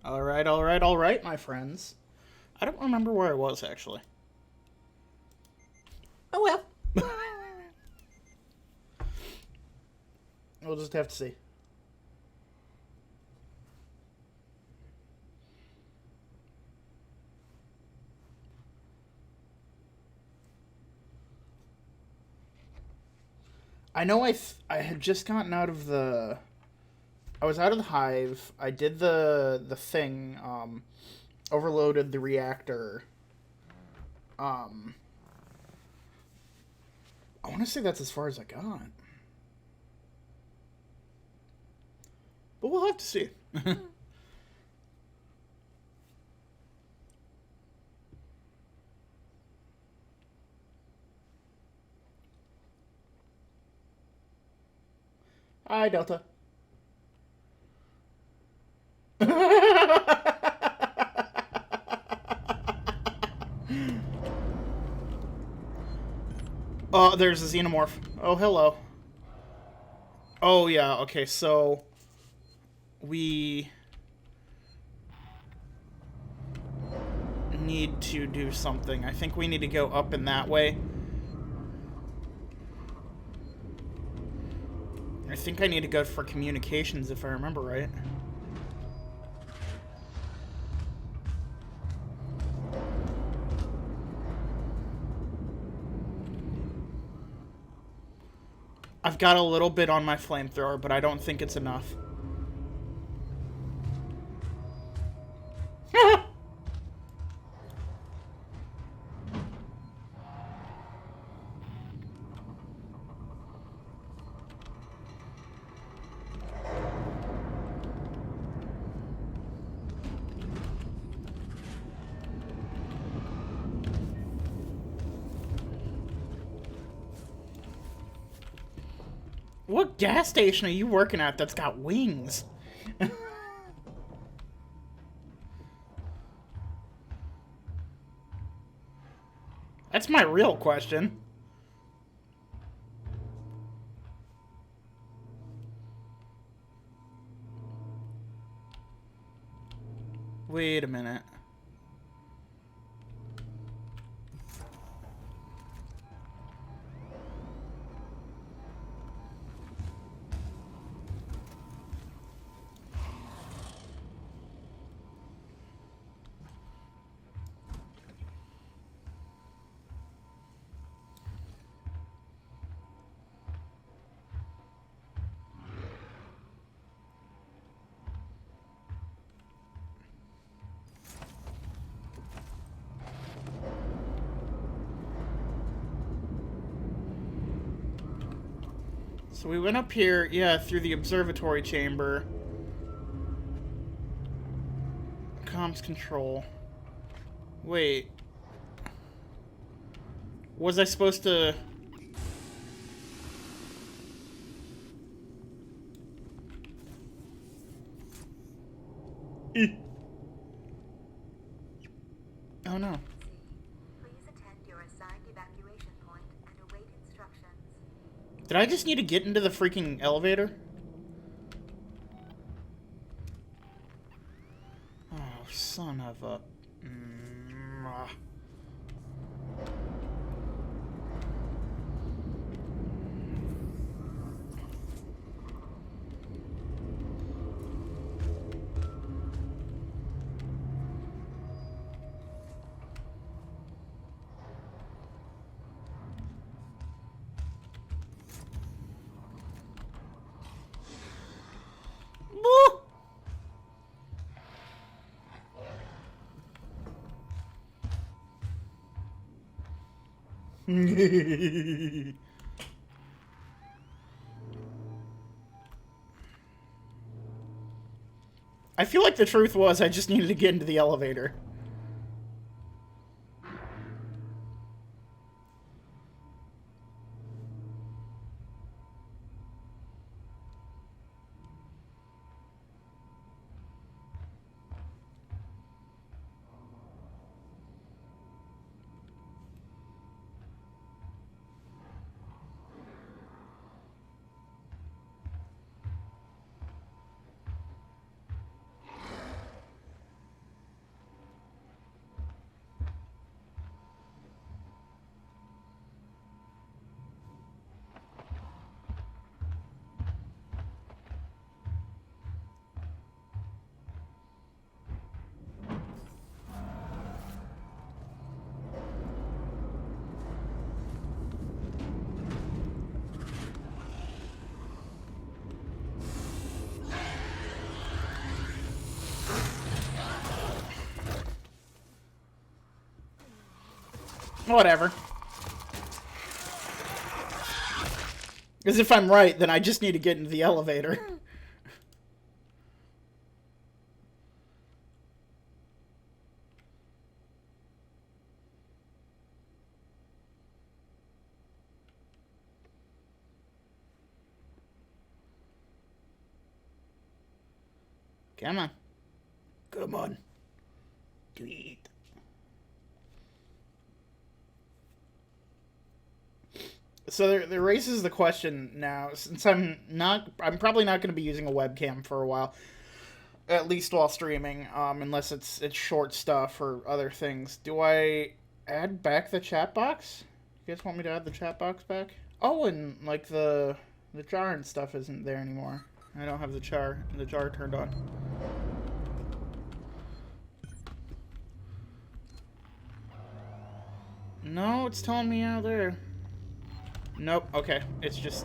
Alright, alright, alright, my friends. I don't remember where I was, actually. Oh well. We'll just have to see. I know I had just gotten out of the... I was out of the hive. I did the thing, overloaded the reactor. Um, I want to say that's as far as I got. But we'll have to see. Hi, Delta. Oh, there's a xenomorph. Oh, hello. Oh, yeah, okay, so... We... need to do something. I think we need to go up in that way. I think I need to go for communications, if I remember right. I've got a little bit on my flamethrower, but I don't think it's enough. What gas station are you working at that's got wings? That's my real question. Wait a minute. So we went up here, yeah, through the observatory chamber. Comms control. Wait. Was I supposed to... Oh no. Please attend your assigned evacuation point and await instructions. Did I just need to get into the freaking elevator? Oh, son of a... ah. Woo! I feel like the truth was I just needed to get into the elevator. Whatever. Because if I'm right, then I just need to get into the elevator. Come on. Come on. To eat. So there raises the question now, since I'm probably not going to be using a webcam for a while, at least while streaming, unless it's short stuff or other things. Do I add back the chat box? You guys want me to add the chat box back? Oh, and like the jar and stuff isn't there anymore. I don't have the jar turned on. No, it's telling me out there. Nope, okay. It's just...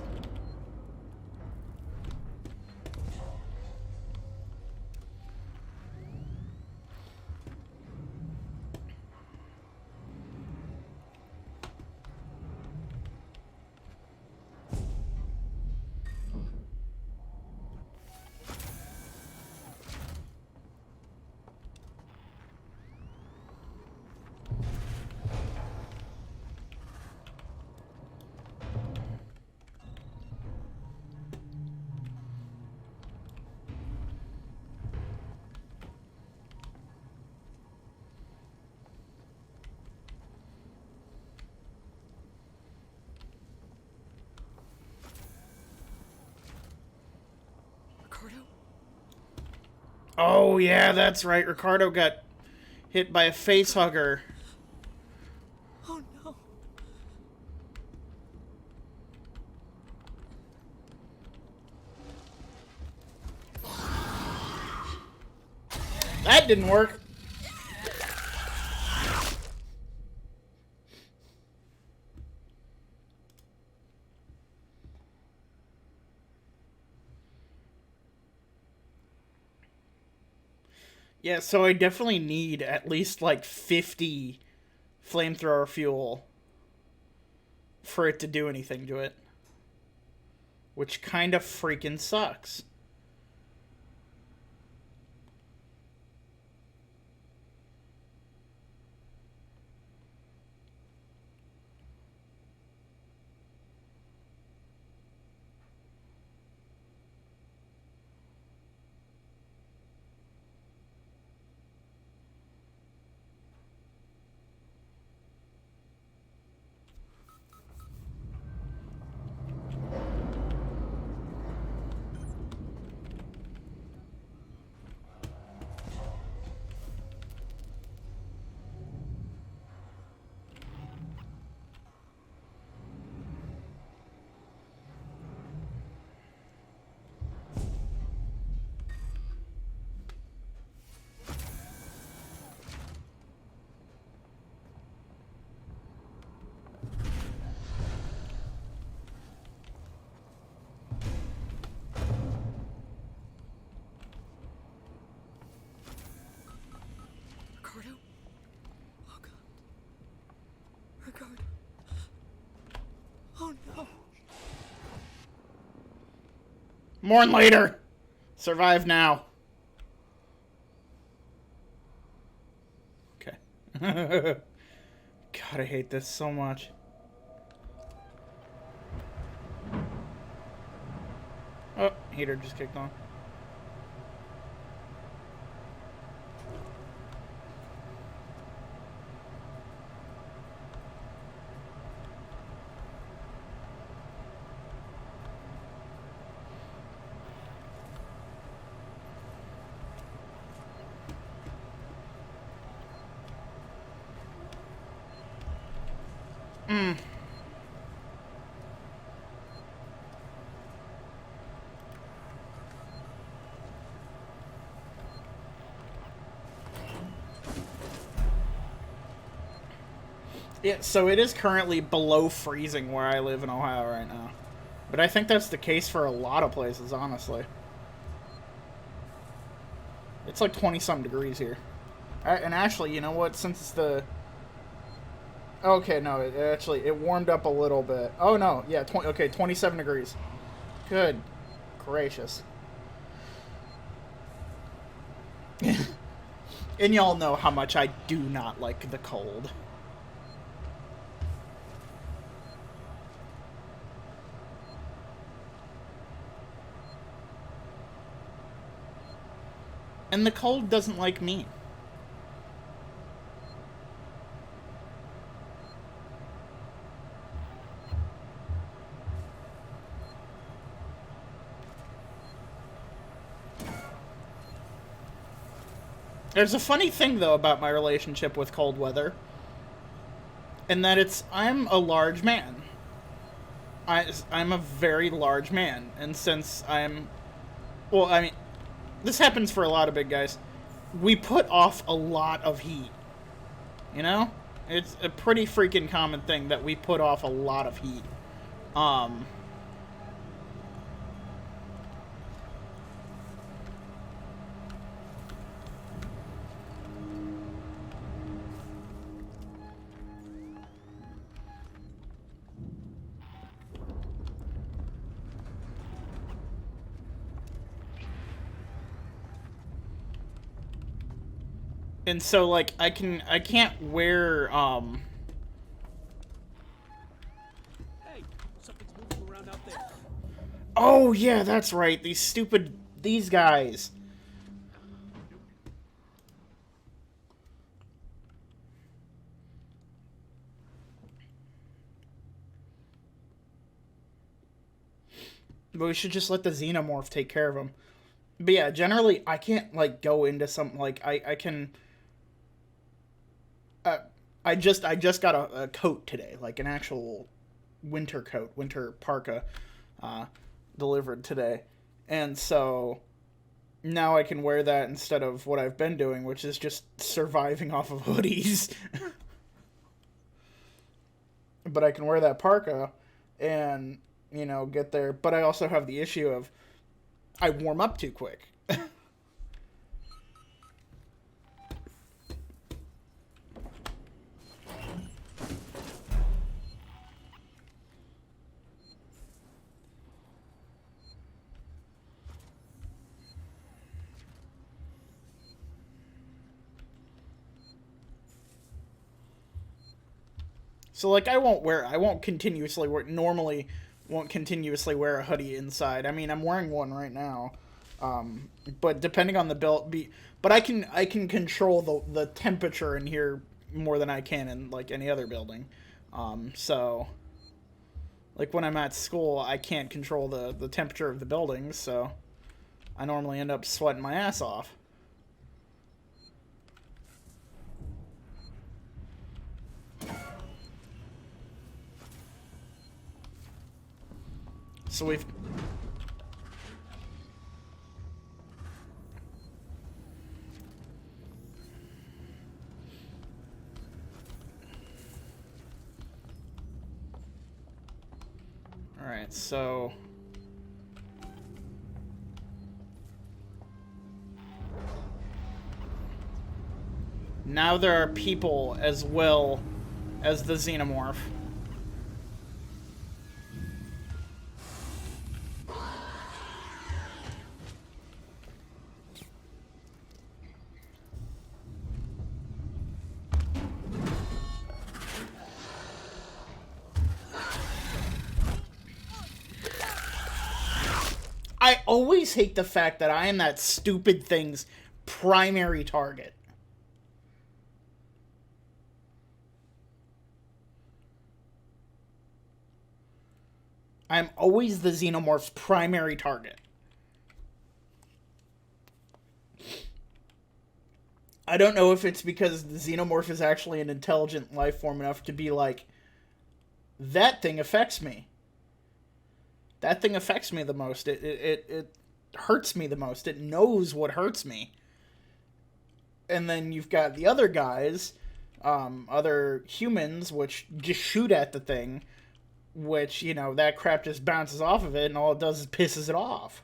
Oh, yeah, that's right. Ricardo got hit by a face hugger. Oh, no. That didn't work. Yeah, so I definitely need at least like 50 flamethrower fuel for it to do anything to it. Which kind of freaking sucks. Ricardo? Oh, God. Ricardo. Oh, no. Mourn later. Survive now. Okay. God, I hate this so much. Oh, heater just kicked on. Yeah, so it is currently below freezing where I live in Ohio right now. But I think that's the case for a lot of places, honestly. It's like 20-some degrees here. And actually, you know what? Since Okay, no, it actually it warmed up a little bit. Oh no, yeah, 27 degrees. Good gracious. And y'all know how much I do not like the cold. And the cold doesn't like me. There's a funny thing, though, about my relationship with cold weather. And that I'm a large man. I'm a very large man. And since well, I mean, this happens for a lot of big guys. We put off a lot of heat. You know? It's a pretty freaking common thing that we put off a lot of heat. And so, like, I can't wear, Hey, something's moving around out there. Oh, yeah, that's right. These guys. But we should just let the xenomorph take care of them. But yeah, generally, I can't, like, go into something, like, I can... I just got a coat today, like an actual winter coat, winter parka, delivered today. And so now I can wear that instead of what I've been doing, which is just surviving off of hoodies. But I can wear that parka and, you know, get there. But I also have the issue of I warm up too quick. So, like, I won't continuously wear, normally won't continuously wear a hoodie inside. I mean, I'm wearing one right now. But depending on the build, but I can control the temperature in here more than I can in, like, any other building. So, like, when I'm at school, I can't control the temperature of the buildings, so I normally end up sweating my ass off. So we've... Alright, so... Now there are people as well as the xenomorph. I always hate the fact that I am that stupid thing's primary target. I'm always the xenomorph's primary target. I don't know if it's because the xenomorph is actually an intelligent life form enough to be like, that thing affects me. That thing affects me the most. It hurts me the most. It knows what hurts me. And then you've got the other guys, other humans, which just shoot at the thing, which, you know, that crap just bounces off of it, and all it does is pisses it off.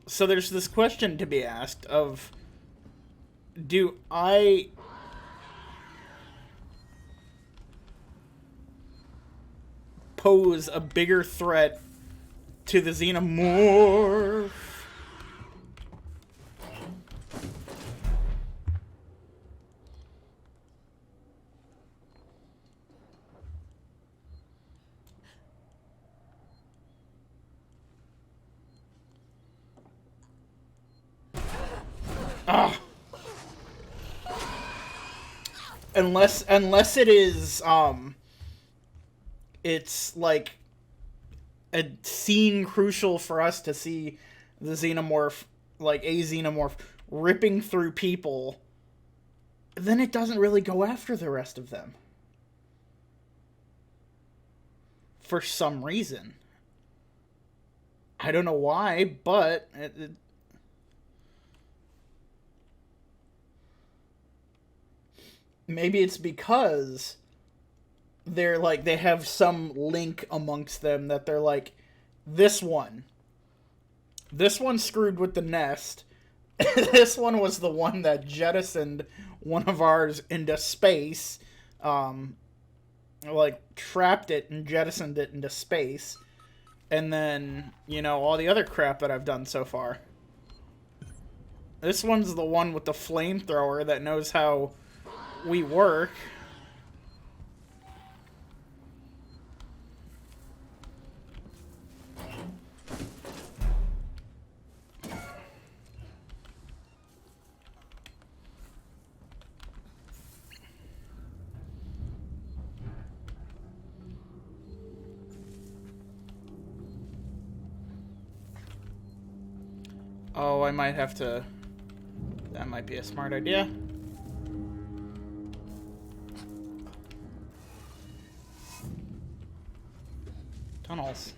So there's this question to be asked of, do I pose a bigger threat to the Xenomorph? Ah. Unless it is it's like a scene crucial for us to see the Xenomorph, like a Xenomorph ripping through people, then it doesn't really go after the rest of them. For some reason. I don't know why, but maybe it's because they're like, they have some link amongst them that they're like, this one screwed with the nest. This one was the one that jettisoned one of ours into space, like trapped it and jettisoned it into space, and then, you know, all the other crap that I've done so far. This one's the one with the flamethrower that knows how we work. Oh, I might have to... That might be a smart idea. Tunnels.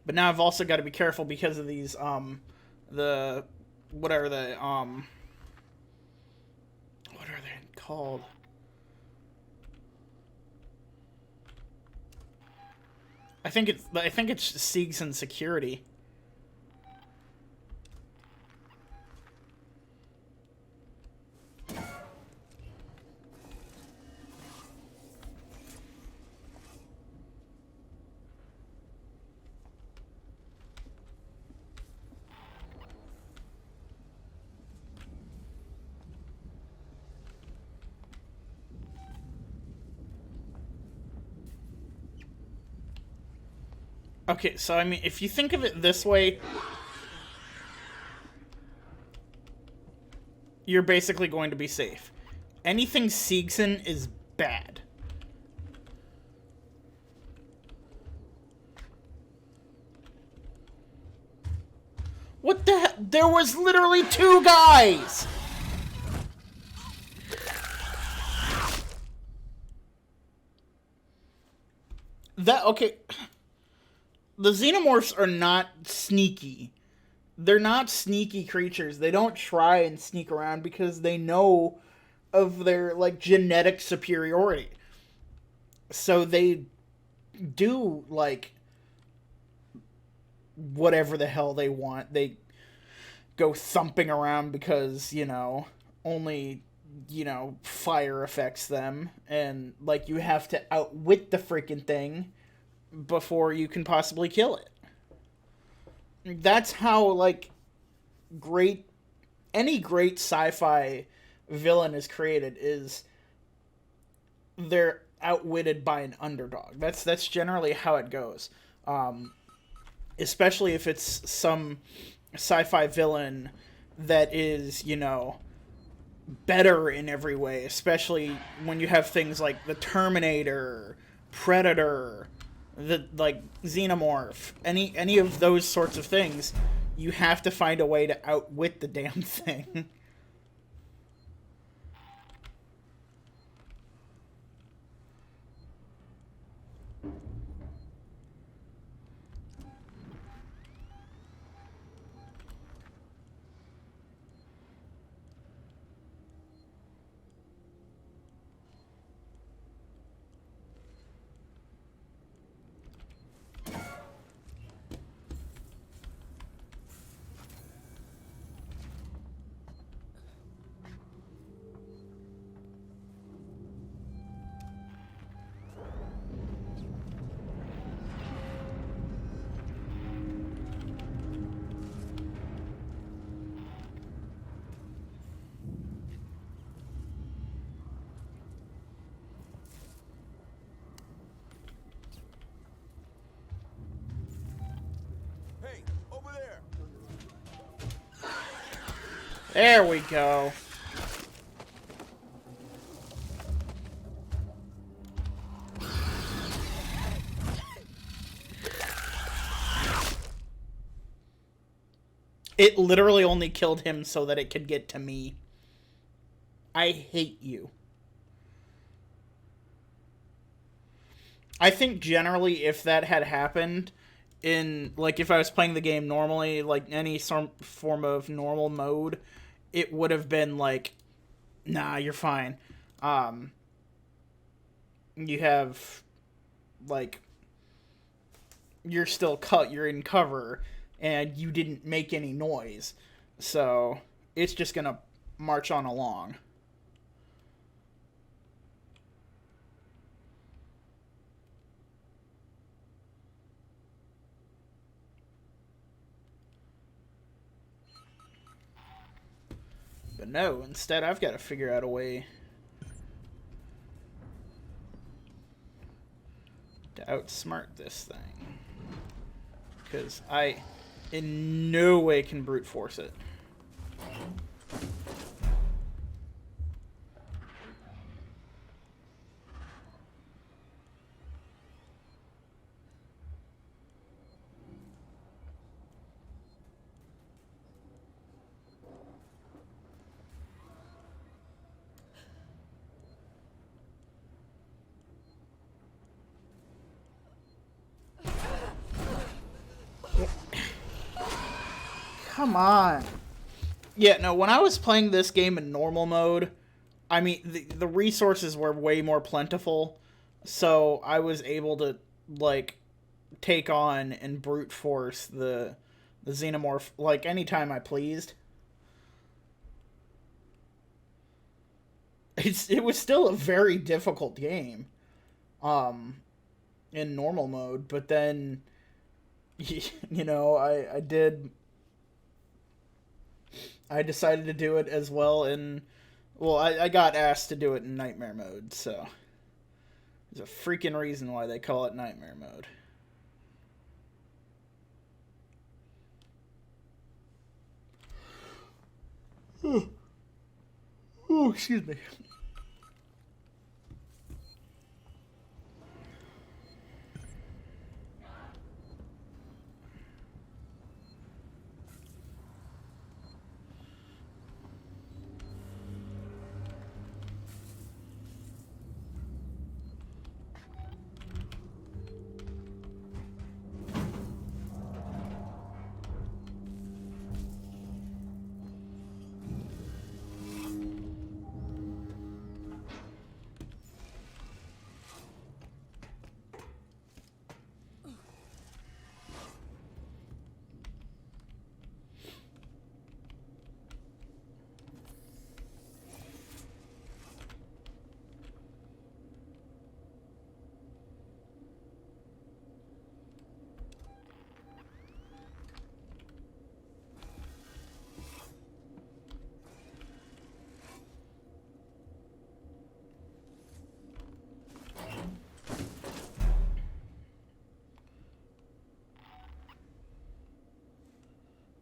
But now I've also got to be careful because of these, the, what are they, what are they called? I think it's Seegson security. Okay, so I mean, if you think of it this way, you're basically going to be safe. Anything Seegson is bad. What the hell? There was literally 2 guys! Okay. The Xenomorphs are not sneaky. They're not sneaky creatures. They don't try and sneak around because they know of their, like, genetic superiority. So they do, like, whatever the hell they want. They go thumping around because, you know, only, you know, fire affects them. And, like, you have to outwit the freaking thing before you can possibly kill it. That's how, like, any great sci-fi villain is created, is they're outwitted by an underdog. That's generally how it goes. Especially if it's some sci-fi villain that is, you know, better in every way, especially when you have things like the Terminator, Predator, the, like, Xenomorph, any of those sorts of things, you have to find a way to outwit the damn thing. There we go. It literally only killed him so that it could get to me. I hate you. I think generally if that had happened in, like, if I was playing the game normally, like any form of normal mode, it would have been like, nah, you're fine. You have, like, you're still you're in cover, and you didn't make any noise. So, it's just gonna march on along. But no, instead I've got to figure out a way to outsmart this thing. Because I in no way can brute force it. Come on. Yeah, no, when I was playing this game in normal mode, I mean, the resources were way more plentiful, so I was able to, like, take on and brute force the xenomorph, like, anytime I pleased. It was still a very difficult game, in normal mode, but then, you know, I decided to do it as well in... Well, I got asked to do it in nightmare mode, so... There's a freaking reason why they call it nightmare mode. Oh, excuse me.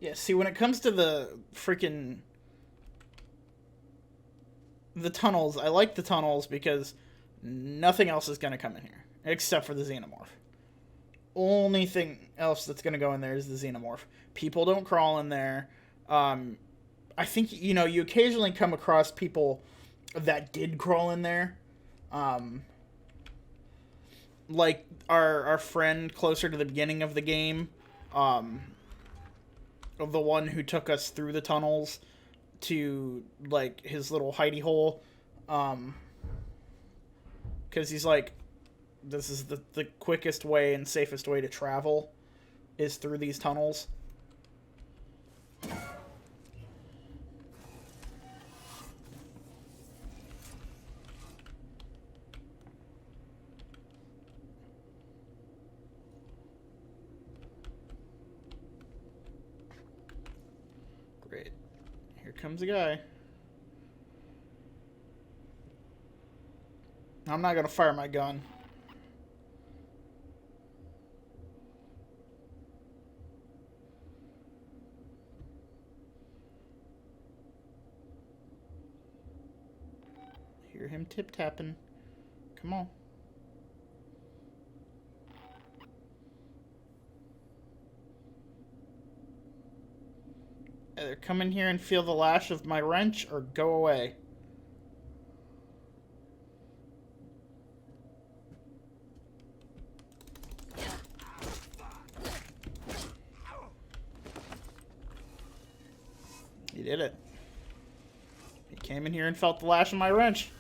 Yeah, see, when it comes to the freaking... The tunnels, I like the tunnels because nothing else is going to come in here. Except for the xenomorph. Only thing else that's going to go in there is the xenomorph. People don't crawl in there. I think, you know, you occasionally come across people that did crawl in there. Like our friend closer to the beginning of the game. Of the one who took us through the tunnels to, like, his little hidey hole. Because he's like, this is the quickest way and safest way to travel is through these tunnels. Great. Here comes a guy. I'm not gonna fire my gun. hear him tip-tapping. Come on. Either come in here and feel the lash of my wrench or go away. He did it. He came in here and felt the lash of my wrench.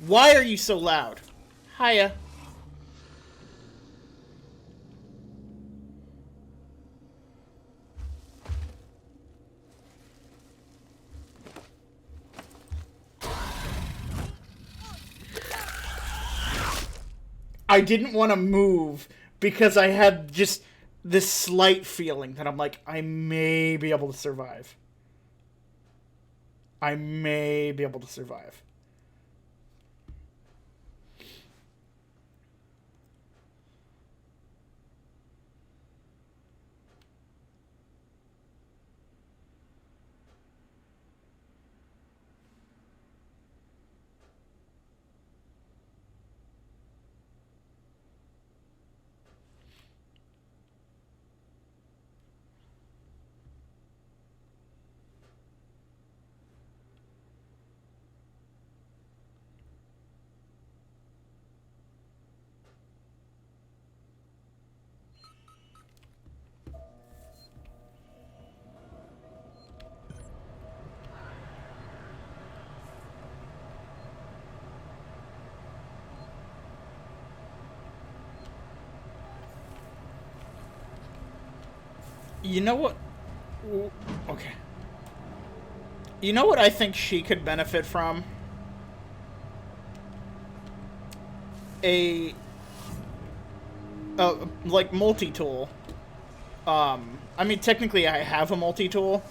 Why are you so loud? Hiya. I didn't want to move because I had just this slight feeling that I'm like, I may be able to survive. I may be able to survive. You know what? Okay. You know what I think she could benefit from? Like, multi-tool. I mean, technically I have a multi-tool.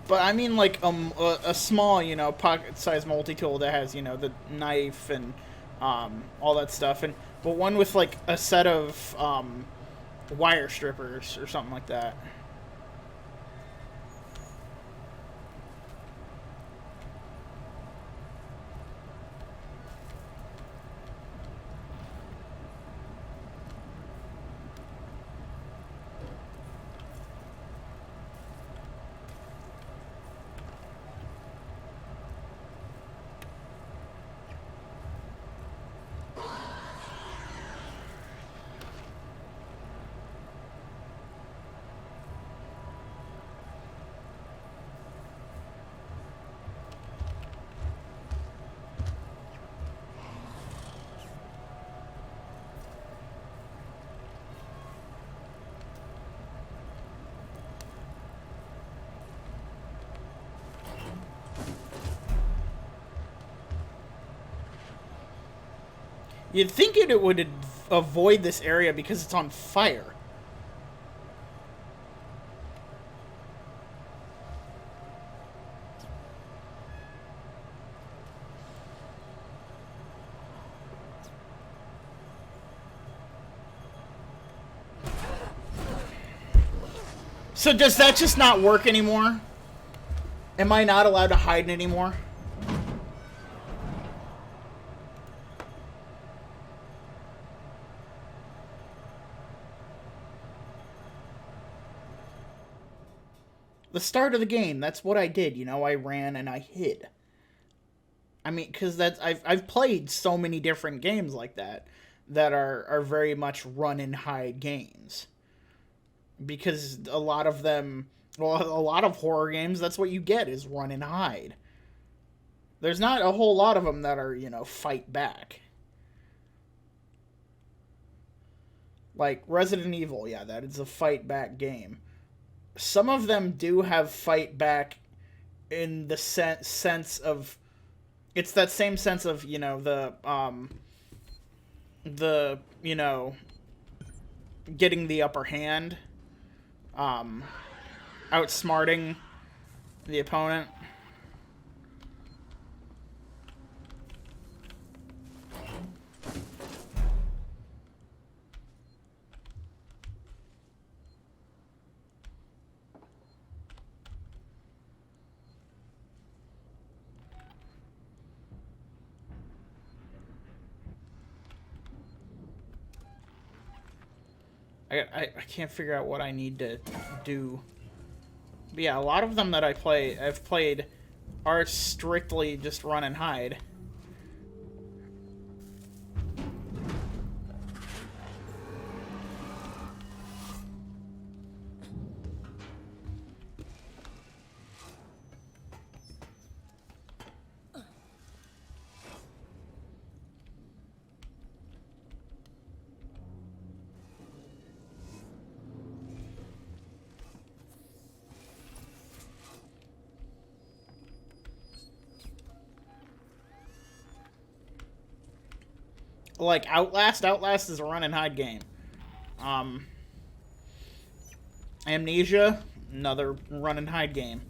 But I mean, like, a small, you know, pocket-sized multi-tool that has, you know, the knife and, all that stuff. But one with, like, a set of, wire strippers or something like that. You'd think it would avoid this area because it's on fire. So does that just not work anymore? Am I not allowed to hide anymore? The start of the game, that's what I did, you know, I ran and I hid. I mean, because that's I've played so many different games like that are very much run and hide games. Because a lot of them, well, a lot of horror games, that's what you get is run and hide. There's not a whole lot of them that are, you know, fight back. Like Resident Evil, yeah, that is a fight back game. Some of them do have fight back in the sense of, it's that same sense of, you know, you know, getting the upper hand, outsmarting the opponent. I can't figure out what I need to do. But yeah, a lot of them that I've played are strictly just run and hide. Like Outlast is a run and hide game. Amnesia, another run and hide game.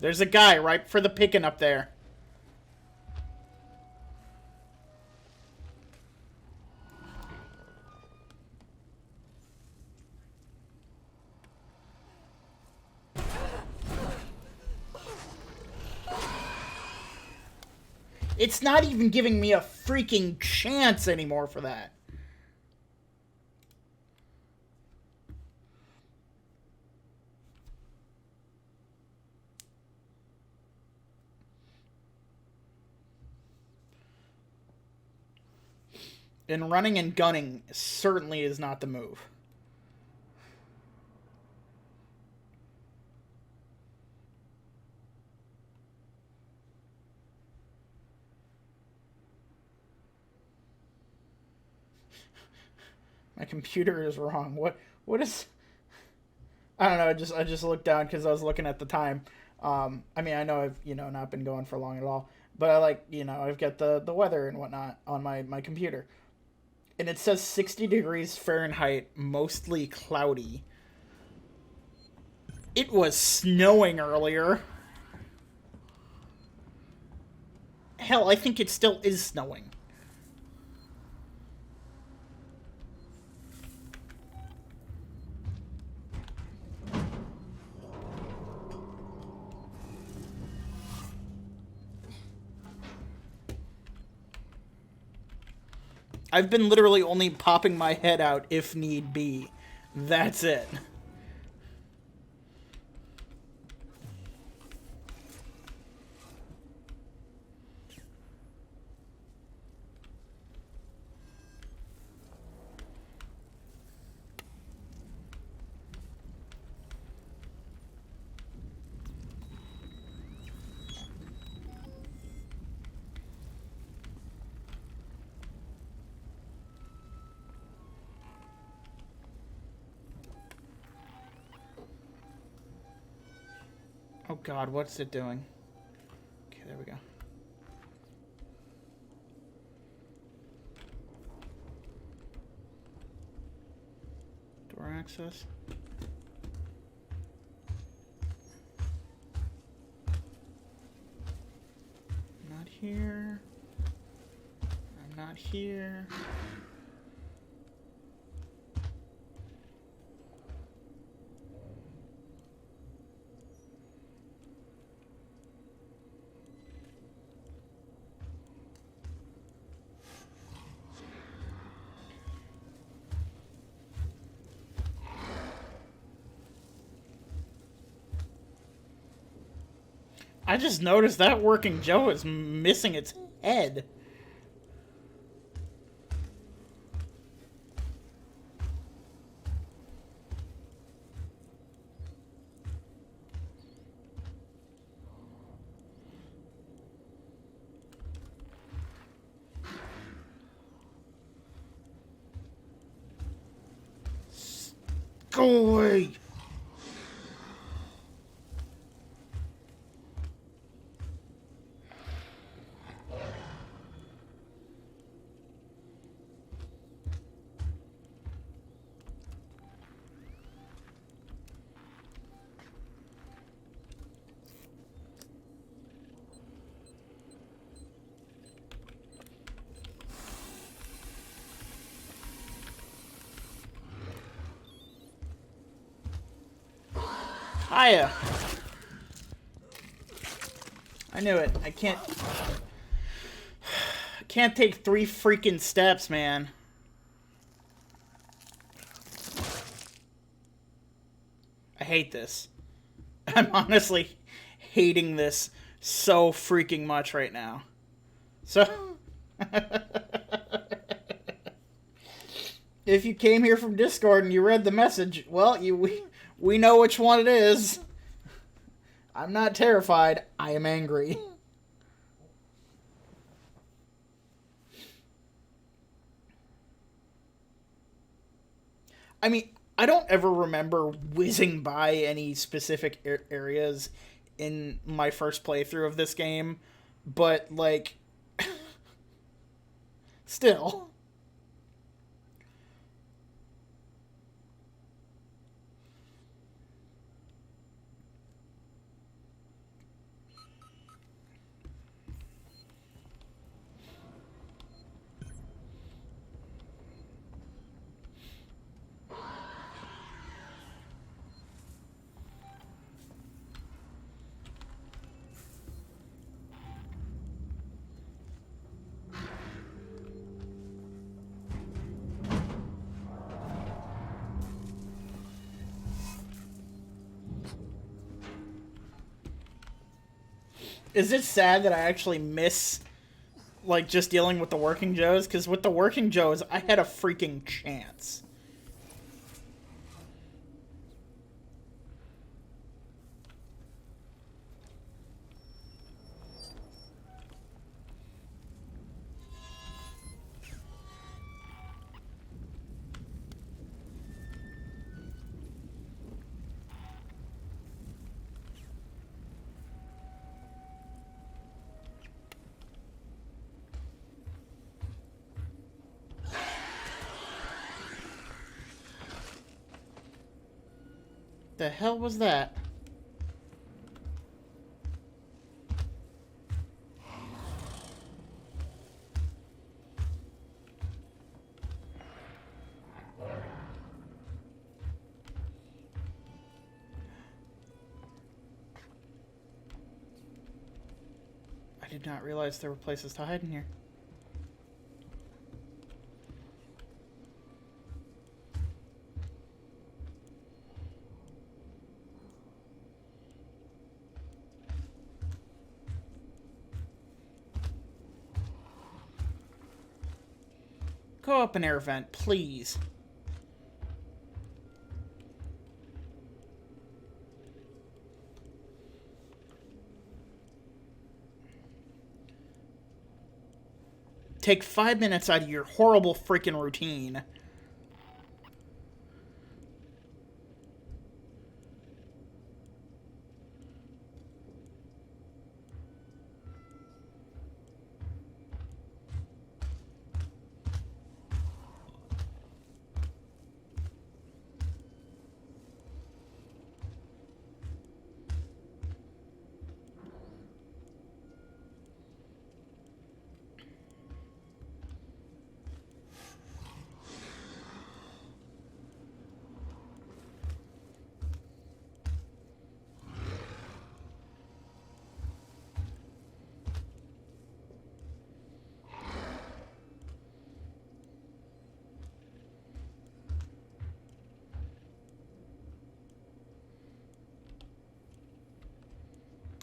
There's a guy ripe for the picking up there. It's not even giving me a freaking chance anymore for that. And running and gunning certainly is not the move. My computer is wrong. What is... I don't know, I just looked down because I was looking at the time. I mean, I know I've, not been going for long at all. But I've got the weather and whatnot on my computer. And it says 60 degrees Fahrenheit, mostly cloudy. It was snowing earlier. Hell, I think it still is snowing. I've been literally only popping my head out if need be. That's it. Oh god, what's it doing? Okay, there we go. Door access. Not here. I'm not here. I just noticed that Working Joe is missing its head. Go away! Fire! I knew it. I can't take 3 freaking steps, man. I hate this. I'm honestly hating this so freaking much right now. So, if you came here from Discord and you read the message, well, we know which one it is. I'm not terrified. I am angry. I mean, I don't ever remember whizzing by any specific areas in my first playthrough of this game, but, like, still. Is it sad that I actually miss, like, just dealing with the Working Joes? Because with the Working Joes, I had a freaking chance. The hell was that? I did not realize there were places to hide in here. Go up an air vent, please. Take 5 minutes out of your horrible freaking routine.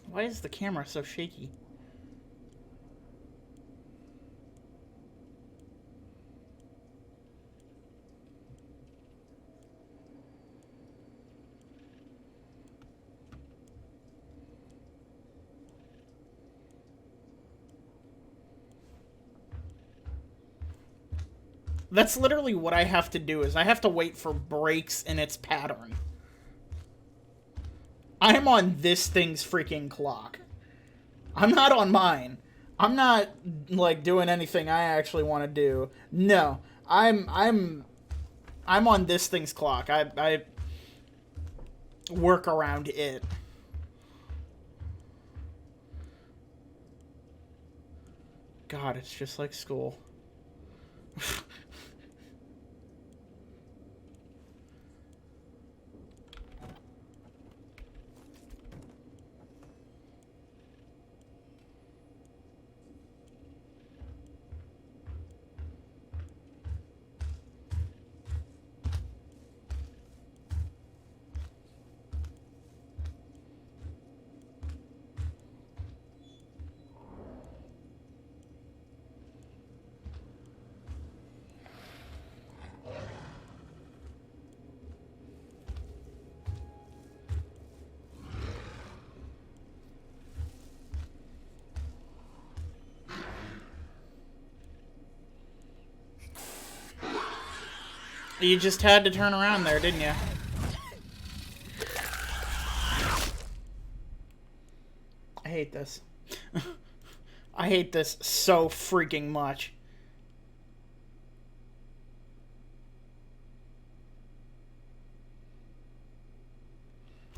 Why is the camera so shaky? That's literally what I have to do, is I have to wait for breaks in its pattern. I'm on this thing's freaking clock. I'm not on mine. I'm not, like, doing anything I actually want to do. No. I'm on this thing's clock. I work around it. God, it's just like school. You just had to turn around there, didn't you? I hate this. I hate this so freaking much.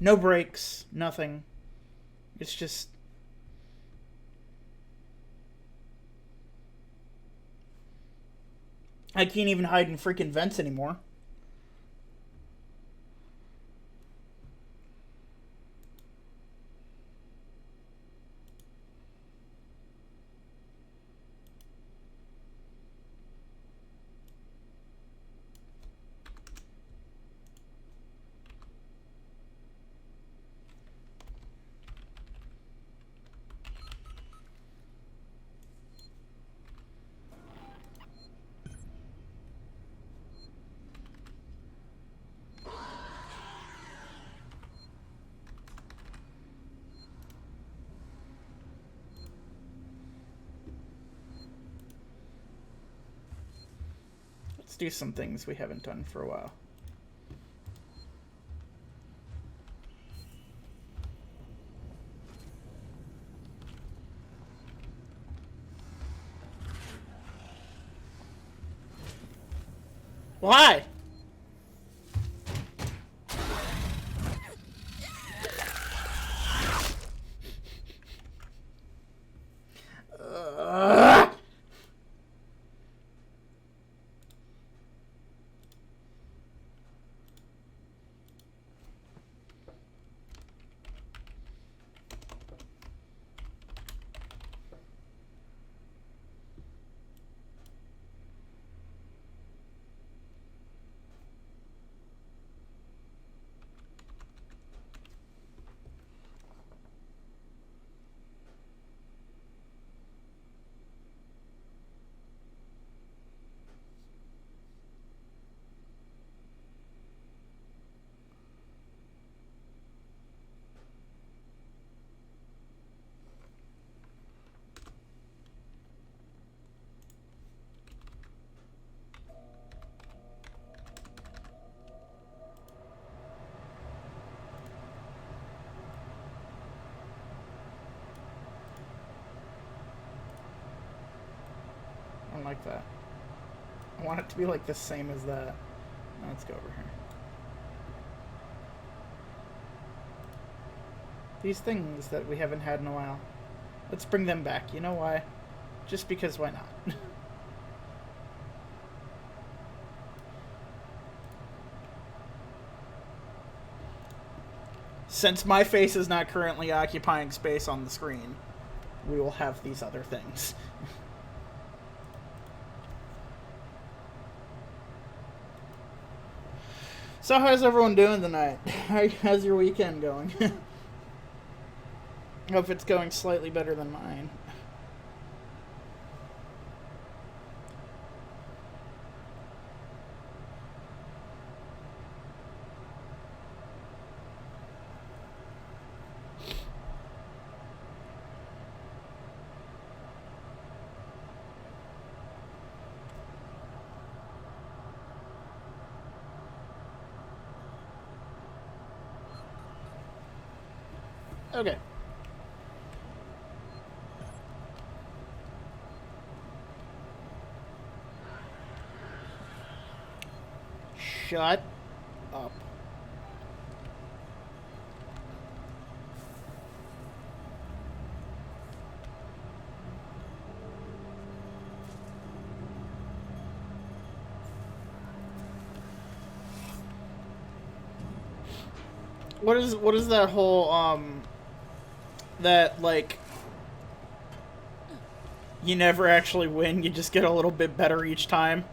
No brakes, nothing. It's just... I can't even hide in freaking vents anymore. Let's do some things we haven't done for a while. Why? I don't like that. I want it to be like the same as that. Now let's go over here. These things that we haven't had in a while. Let's bring them back. You know why? Just because why not? Since my face is not currently occupying space on the screen, we will have these other things. So how's everyone doing tonight? How's your weekend going? I hope it's going slightly better than mine. Okay. Shut up. What is that whole that like you never actually win, you just get a little bit better each time?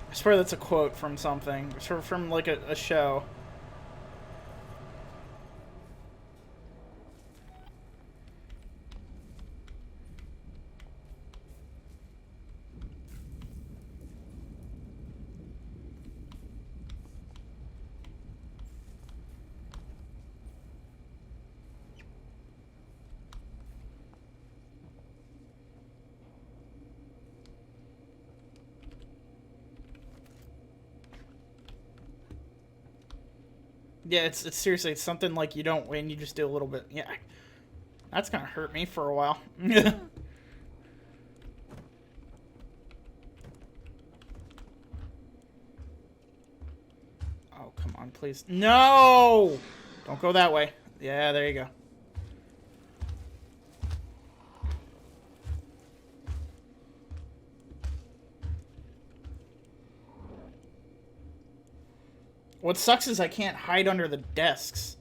I swear that's a quote from something. From like a show. Yeah, it's seriously, it's something like you don't win, you just do a little bit. Yeah. That's gonna hurt me for a while. Oh, come on, please. No! Don't go that way. Yeah, there you go. What sucks is I can't hide under the desks.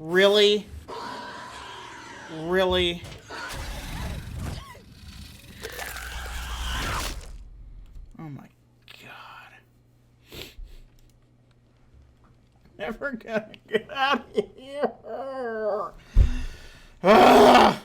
Really? Really? Oh my god. Never gonna get out of here. Ah!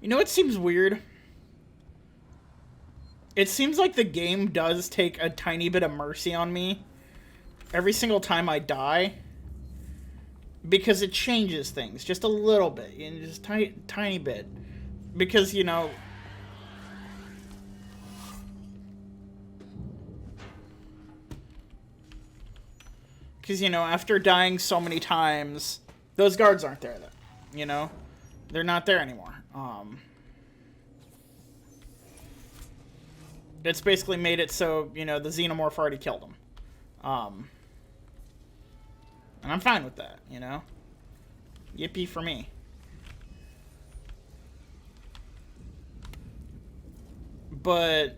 You know what seems weird? It seems like the game does take a tiny bit of mercy on me every single time I die. Because it changes things just a little bit. Just tiny bit. Because, you know... Because, you know, after dying so many times, those guards aren't there, you know? They're not there anymore. It's basically made it so, you know, the xenomorph already killed him. And I'm fine with that, you know? Yippee for me. But...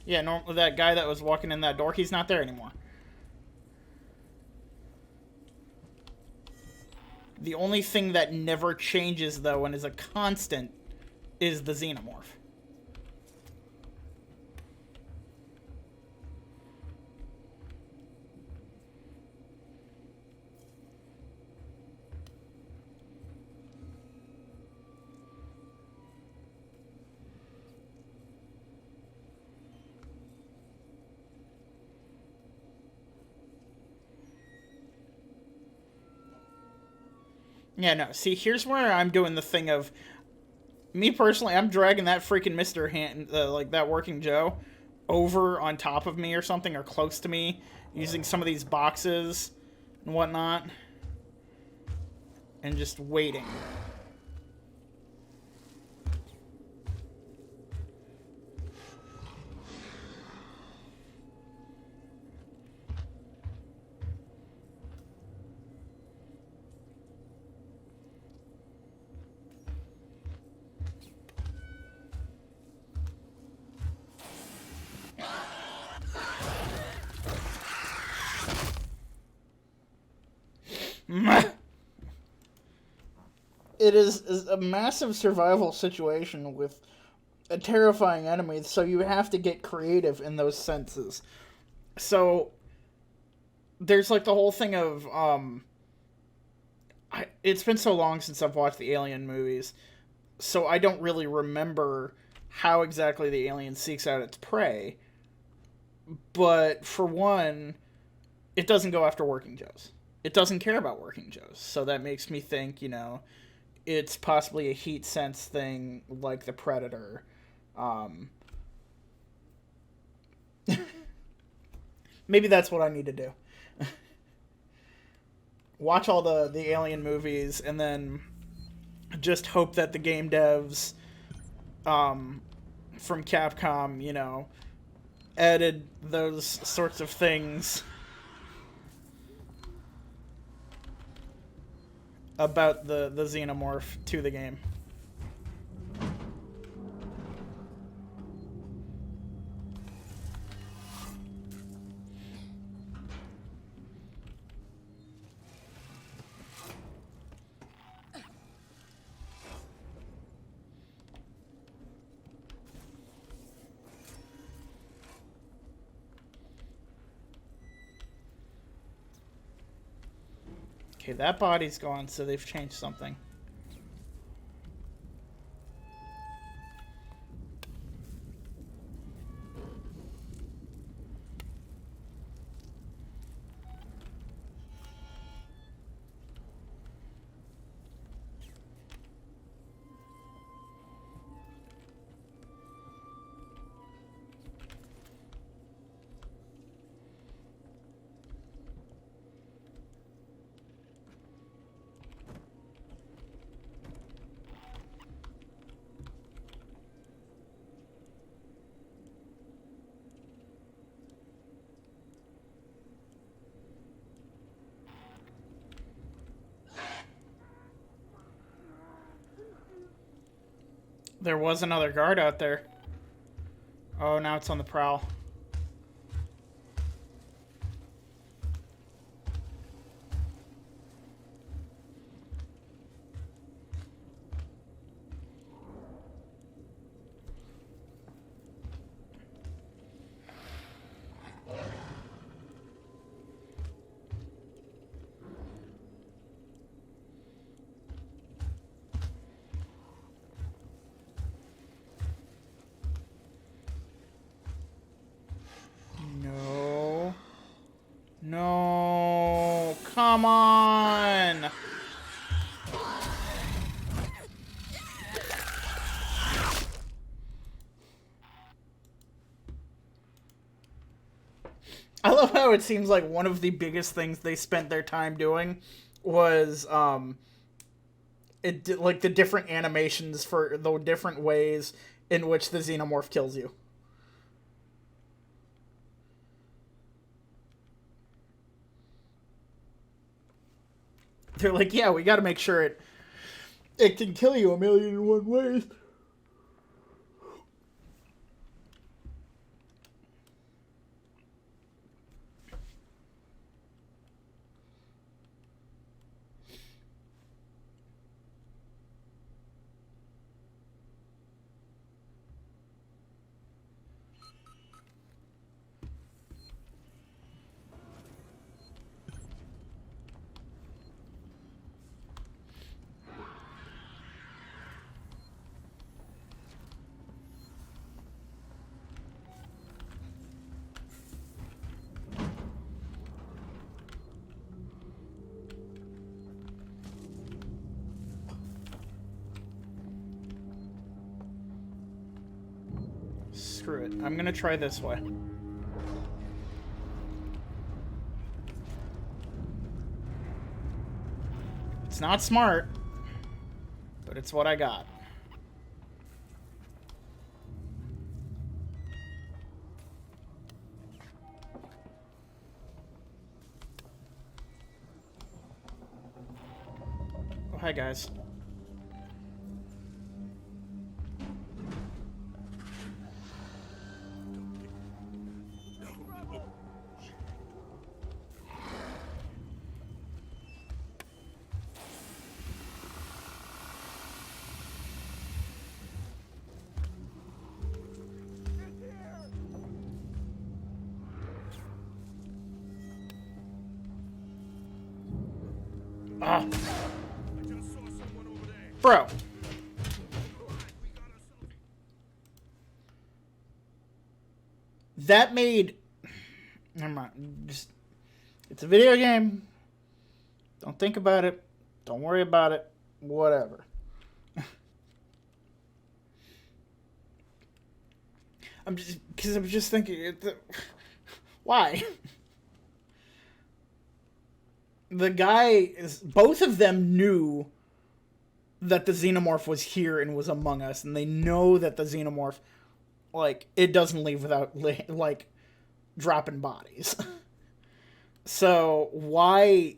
yeah, normally that guy that was walking in that door, he's not there anymore. The only thing that never changes, though, and is a constant, is the xenomorph. Yeah, no, see, here's where I'm doing the thing of... me personally, I'm dragging that freaking Mr. Hand, like that Working Joe, over on top of me or something, or close to me, using some of these boxes and whatnot, and just waiting. It is a massive survival situation with a terrifying enemy, so you have to get creative in those senses. So, there's like the whole thing of, it's been so long since I've watched the Alien movies, so I don't really remember how exactly the alien seeks out its prey. But, for one, it doesn't go after Working Joes. It doesn't care about Working Joes. So that makes me think, you know, it's possibly a heat sense thing like the Predator. Maybe that's what I need to do. Watch all the Alien movies and then just hope that the game devs from Capcom, you know, added those sorts of things about the Xenomorph to the game. Okay, that body's gone, so they've changed something. There was another guard out there. Oh, now it's on the prowl. No. No. Come on. I love how it seems like one of the biggest things they spent their time doing was like the different animations for the different ways in which the Xenomorph kills you. They're like, yeah, we got to make sure it can kill you 1,000,001 ways. Screw it. I'm gonna try this way. It's not smart, but it's what I got. Oh, hi, guys. Ah. Bro. That made... Never mind. Just, it's a video game. Don't think about it. Don't worry about it. Whatever. I'm just thinking, why? The guy both of them knew that the xenomorph was here and was among us, and they know that the xenomorph, like, it doesn't leave without, like, dropping bodies. So, why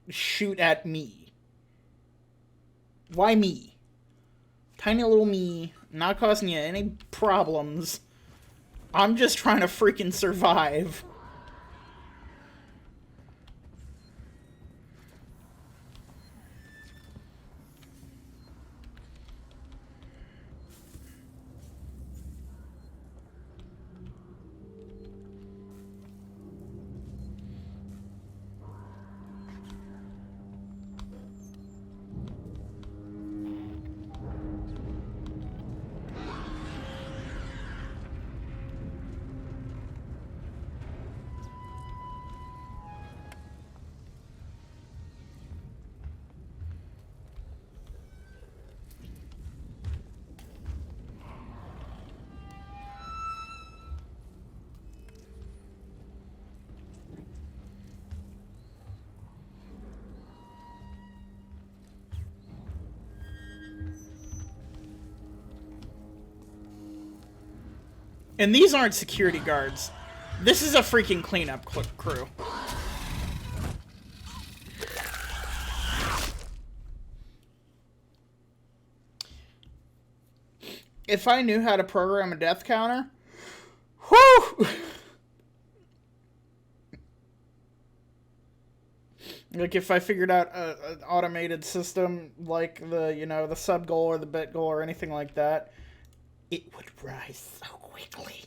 shoot at me? Why me? Tiny little me, not causing you any problems. I'm just trying to freaking survive. And these aren't security guards. This is a freaking cleanup crew. If I knew how to program a death counter, whew! Like, if I figured out an automated system like the, you know, the sub goal or the bit goal or anything like that, it would rise so quickly.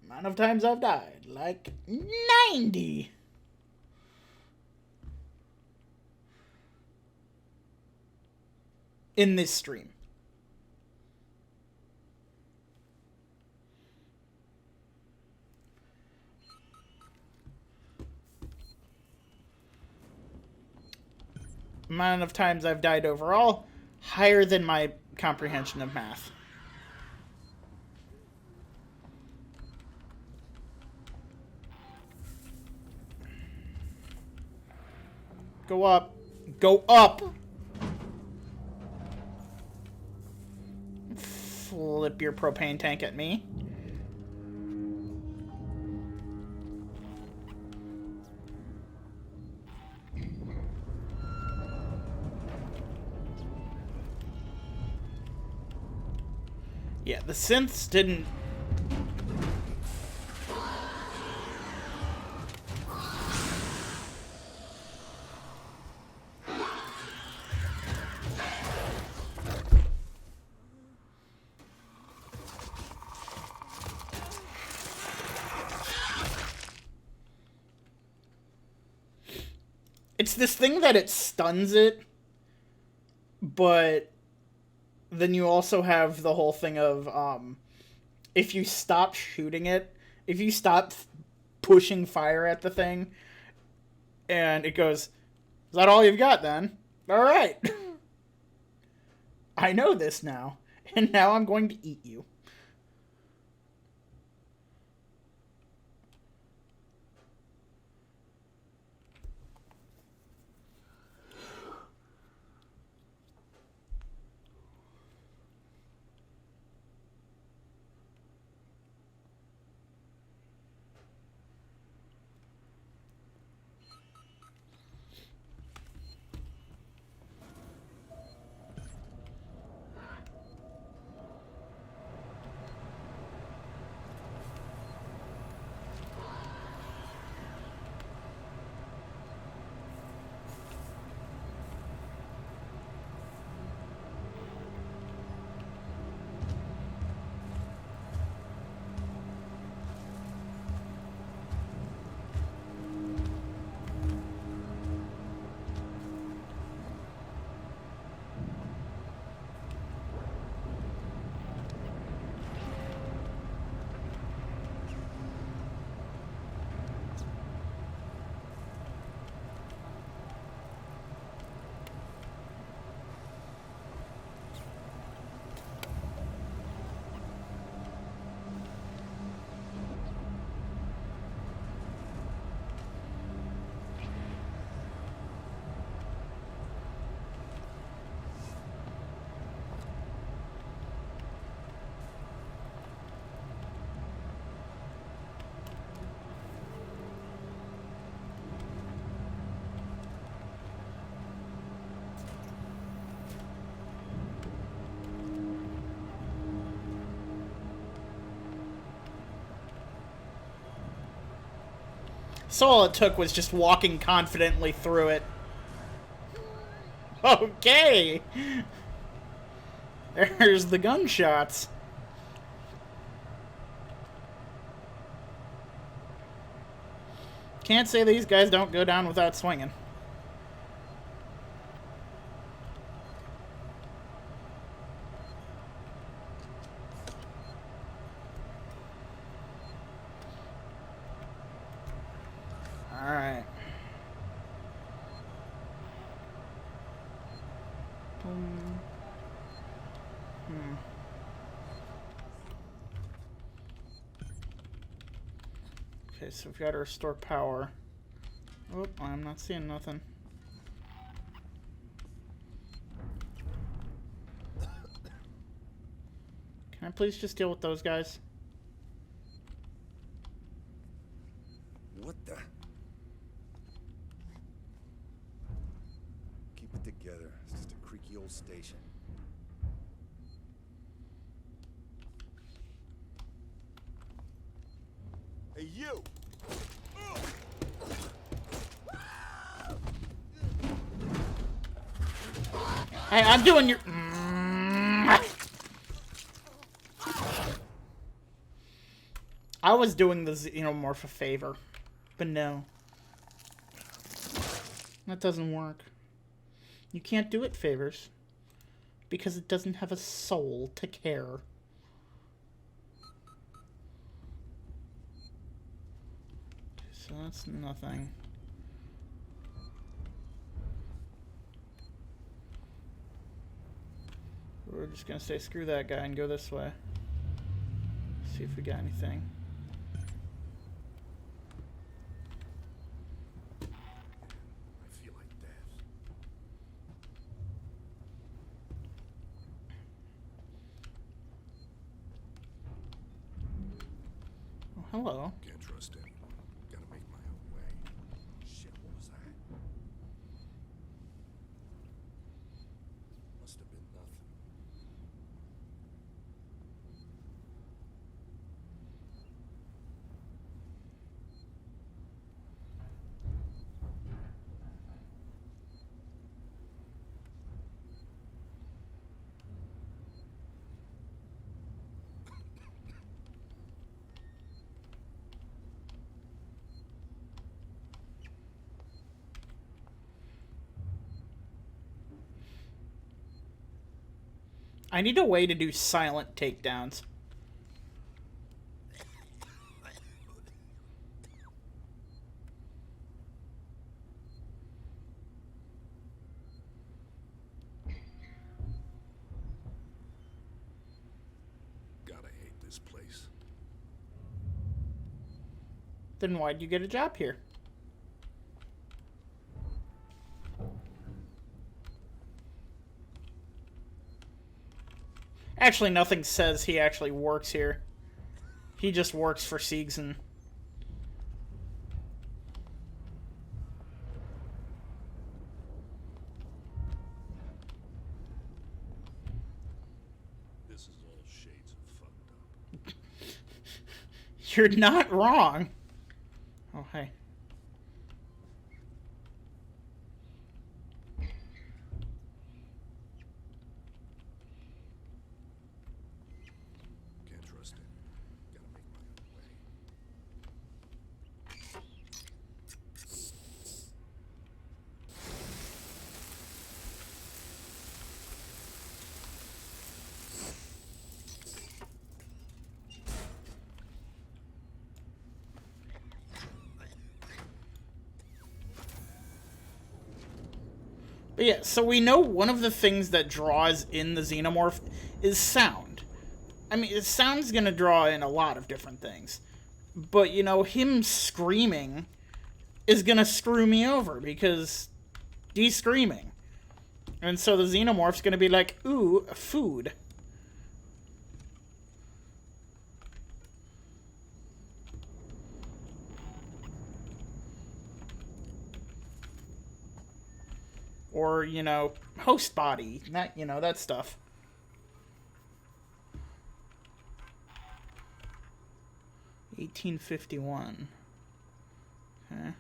Amount of times I've died, like 90. In this stream. Amount of times I've died overall, higher than my comprehension of math. Go up. Go up! Flip your propane tank at me. Yeah, the synths didn't... It's this thing that it stuns it, but then you also have the whole thing of, if you stop shooting it, if you stop pushing fire at the thing, and it goes, is that all you've got then? Alright. I know this now, and now I'm going to eat you. So all it took was just walking confidently through it. Okay! There's the gunshots. Can't say these guys don't go down without swinging. Alright. Okay, so we've got to restore power. Oh, I'm not seeing nothing. Can I please just deal with those guys? What the? Keep it together. It's just a creaky old station. Hey, you! Hey, I'm doing your... I was doing the Xenomorph a favor, but no. That doesn't work. You can't do it favors, because it doesn't have a soul to care. So that's nothing. We're just gonna say screw that guy and go this way. See if we got anything. I feel like death. Oh, hello. Can't trust anyone. Gotta make my own way. Shit, what was that? Must have been nothing. I need a way to do silent takedowns. Gotta hate this place. Then why'd you get a job here? Actually, nothing says he actually works here. He just works for Seegson. This is all shades of fucked up. You're not wrong. Oh, hey. Can't trust it. Gotta make my own way. But yeah, so we know one of the things that draws in the Xenomorph is sound. I mean, sound's gonna draw in a lot of different things. But, you know, him screaming is gonna screw me over, because he's screaming. And so the Xenomorph's gonna be like, ooh, food. Or, you know, host body. That, you know, that stuff. $1851. Okay.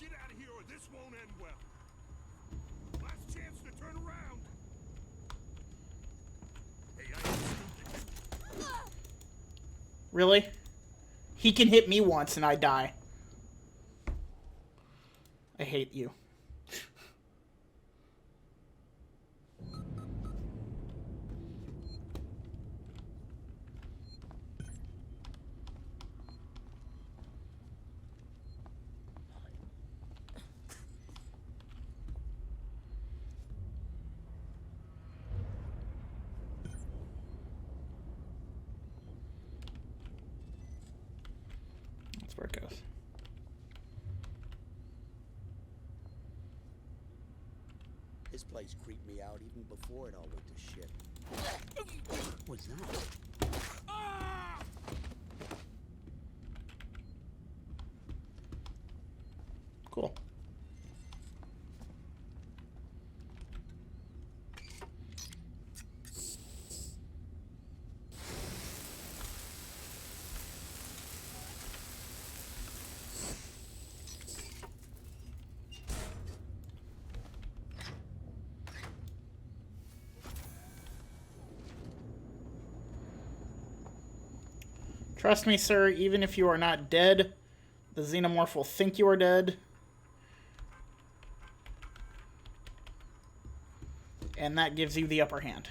Get out of here or this won't end well. Last chance to turn around. Hey, I ain't stupid. Really? He can hit me once and I die. I hate you. That's where it goes. This place creeped me out even before it all went to shit. What's that? Cool. Trust me, sir, even if you are not dead, the xenomorph will think you are dead. And that gives you the upper hand.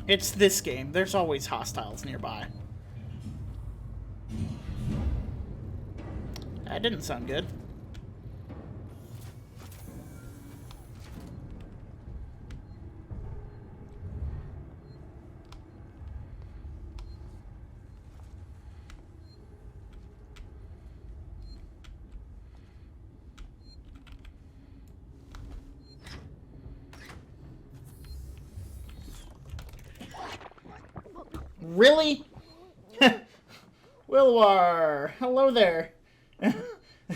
It's this game. There's always hostiles nearby. That didn't sound good. Really? Wilwar, hello there.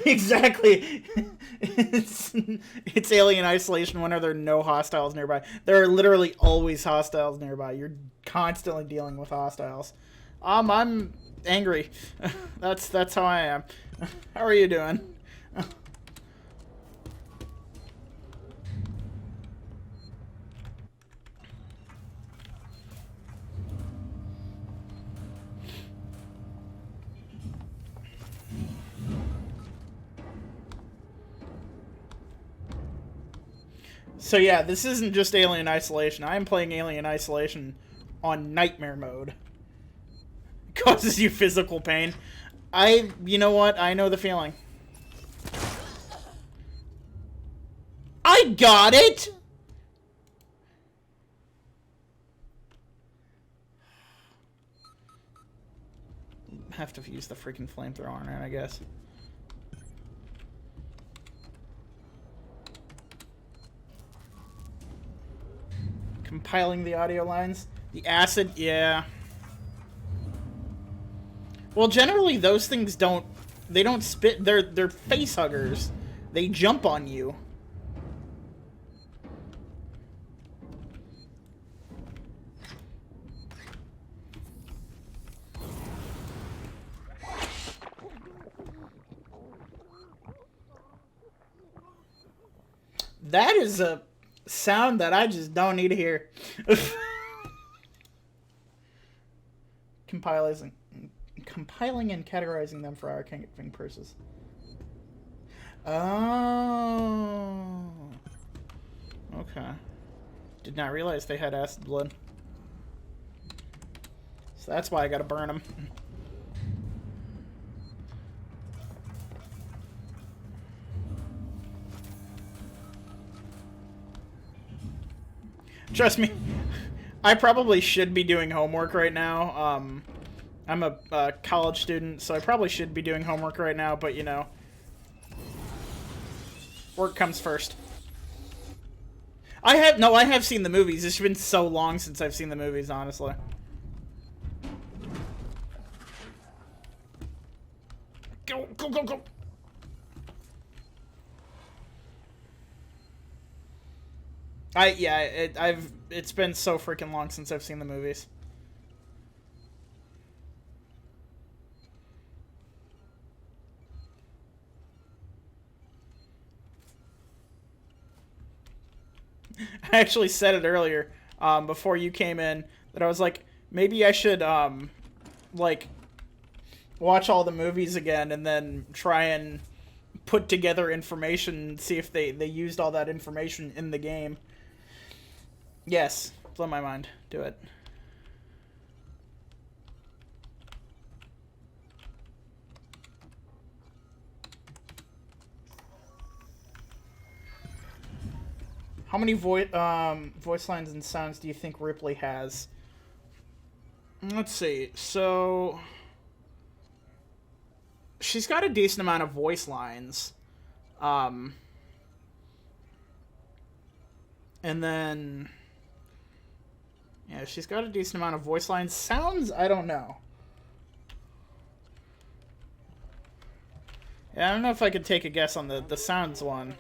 Exactly. It's Alien Isolation when there are no hostiles nearby. There are literally always hostiles nearby. You're constantly dealing with hostiles. I'm angry. That's how I am. How are you doing? So yeah, this isn't just Alien Isolation. I am playing Alien Isolation on Nightmare mode. It causes you physical pain. You know what? I know the feeling. I got it! Have to use the freaking flamethrower on it, I guess. Compiling the audio lines. The acid, yeah. Well, generally those things don't spit. They're face huggers. They jump on you. That is a sound that I just don't need to hear. compiling and categorizing them for archiving purposes. Oh. Okay. Did not realize they had acid blood. So that's why I gotta burn them. Trust me, I probably should be doing homework right now. I'm a college student, so I probably should be doing homework right now, but you know, work comes first. I have seen the movies. It's been so long since I've seen the movies, honestly. Go, go, go, go. It's been so freaking long since I've seen the movies. I actually said it earlier, before you came in, that I was like, maybe I should, like, watch all the movies again and then try and put together information and see if they used all that information in the game. Yes, blow my mind. Do it. How many voice lines and sounds do you think Ripley has? Let's see. So she's got a decent amount of voice lines. And then yeah, she's got a decent amount of voice lines. Sounds, I don't know. Yeah, I don't know if I could take a guess on the sounds one.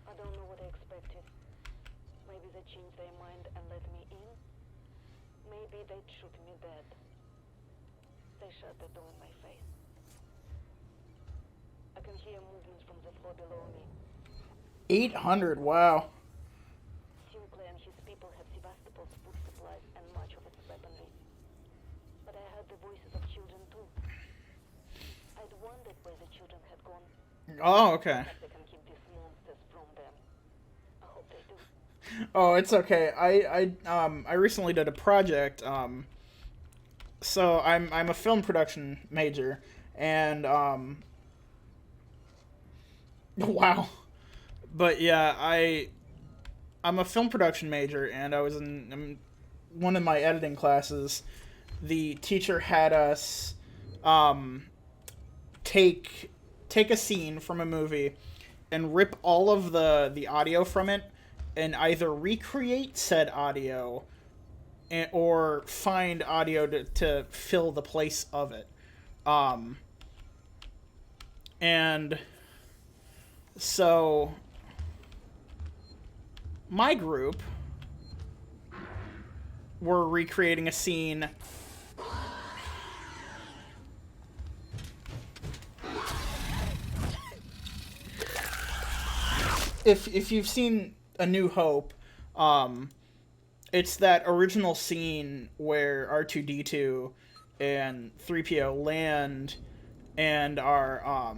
I don't know what I expected. Maybe they changed their mind and let me in. Maybe they'd shoot me dead. They shut the door in my face. I can hear movements from the floor below me. 800, wow. Sinclair and his people have Sevastopol's food supplies and much of its weaponry. But I heard the voices of children too. I'd wondered where the children had gone. Oh, okay. They can keep these monsters from them. I hope they do. Oh, it's okay. I recently did a project. So I'm a film production major, and wow. But yeah, I'm a film production major, and I was in one of my editing classes. The teacher had us take a scene from a movie and rip all of the audio from it and either recreate said audio or find audio to fill the place of it. And so my group were recreating a scene if you've seen A New Hope, it's that original scene where R2-D2 and 3PO land and are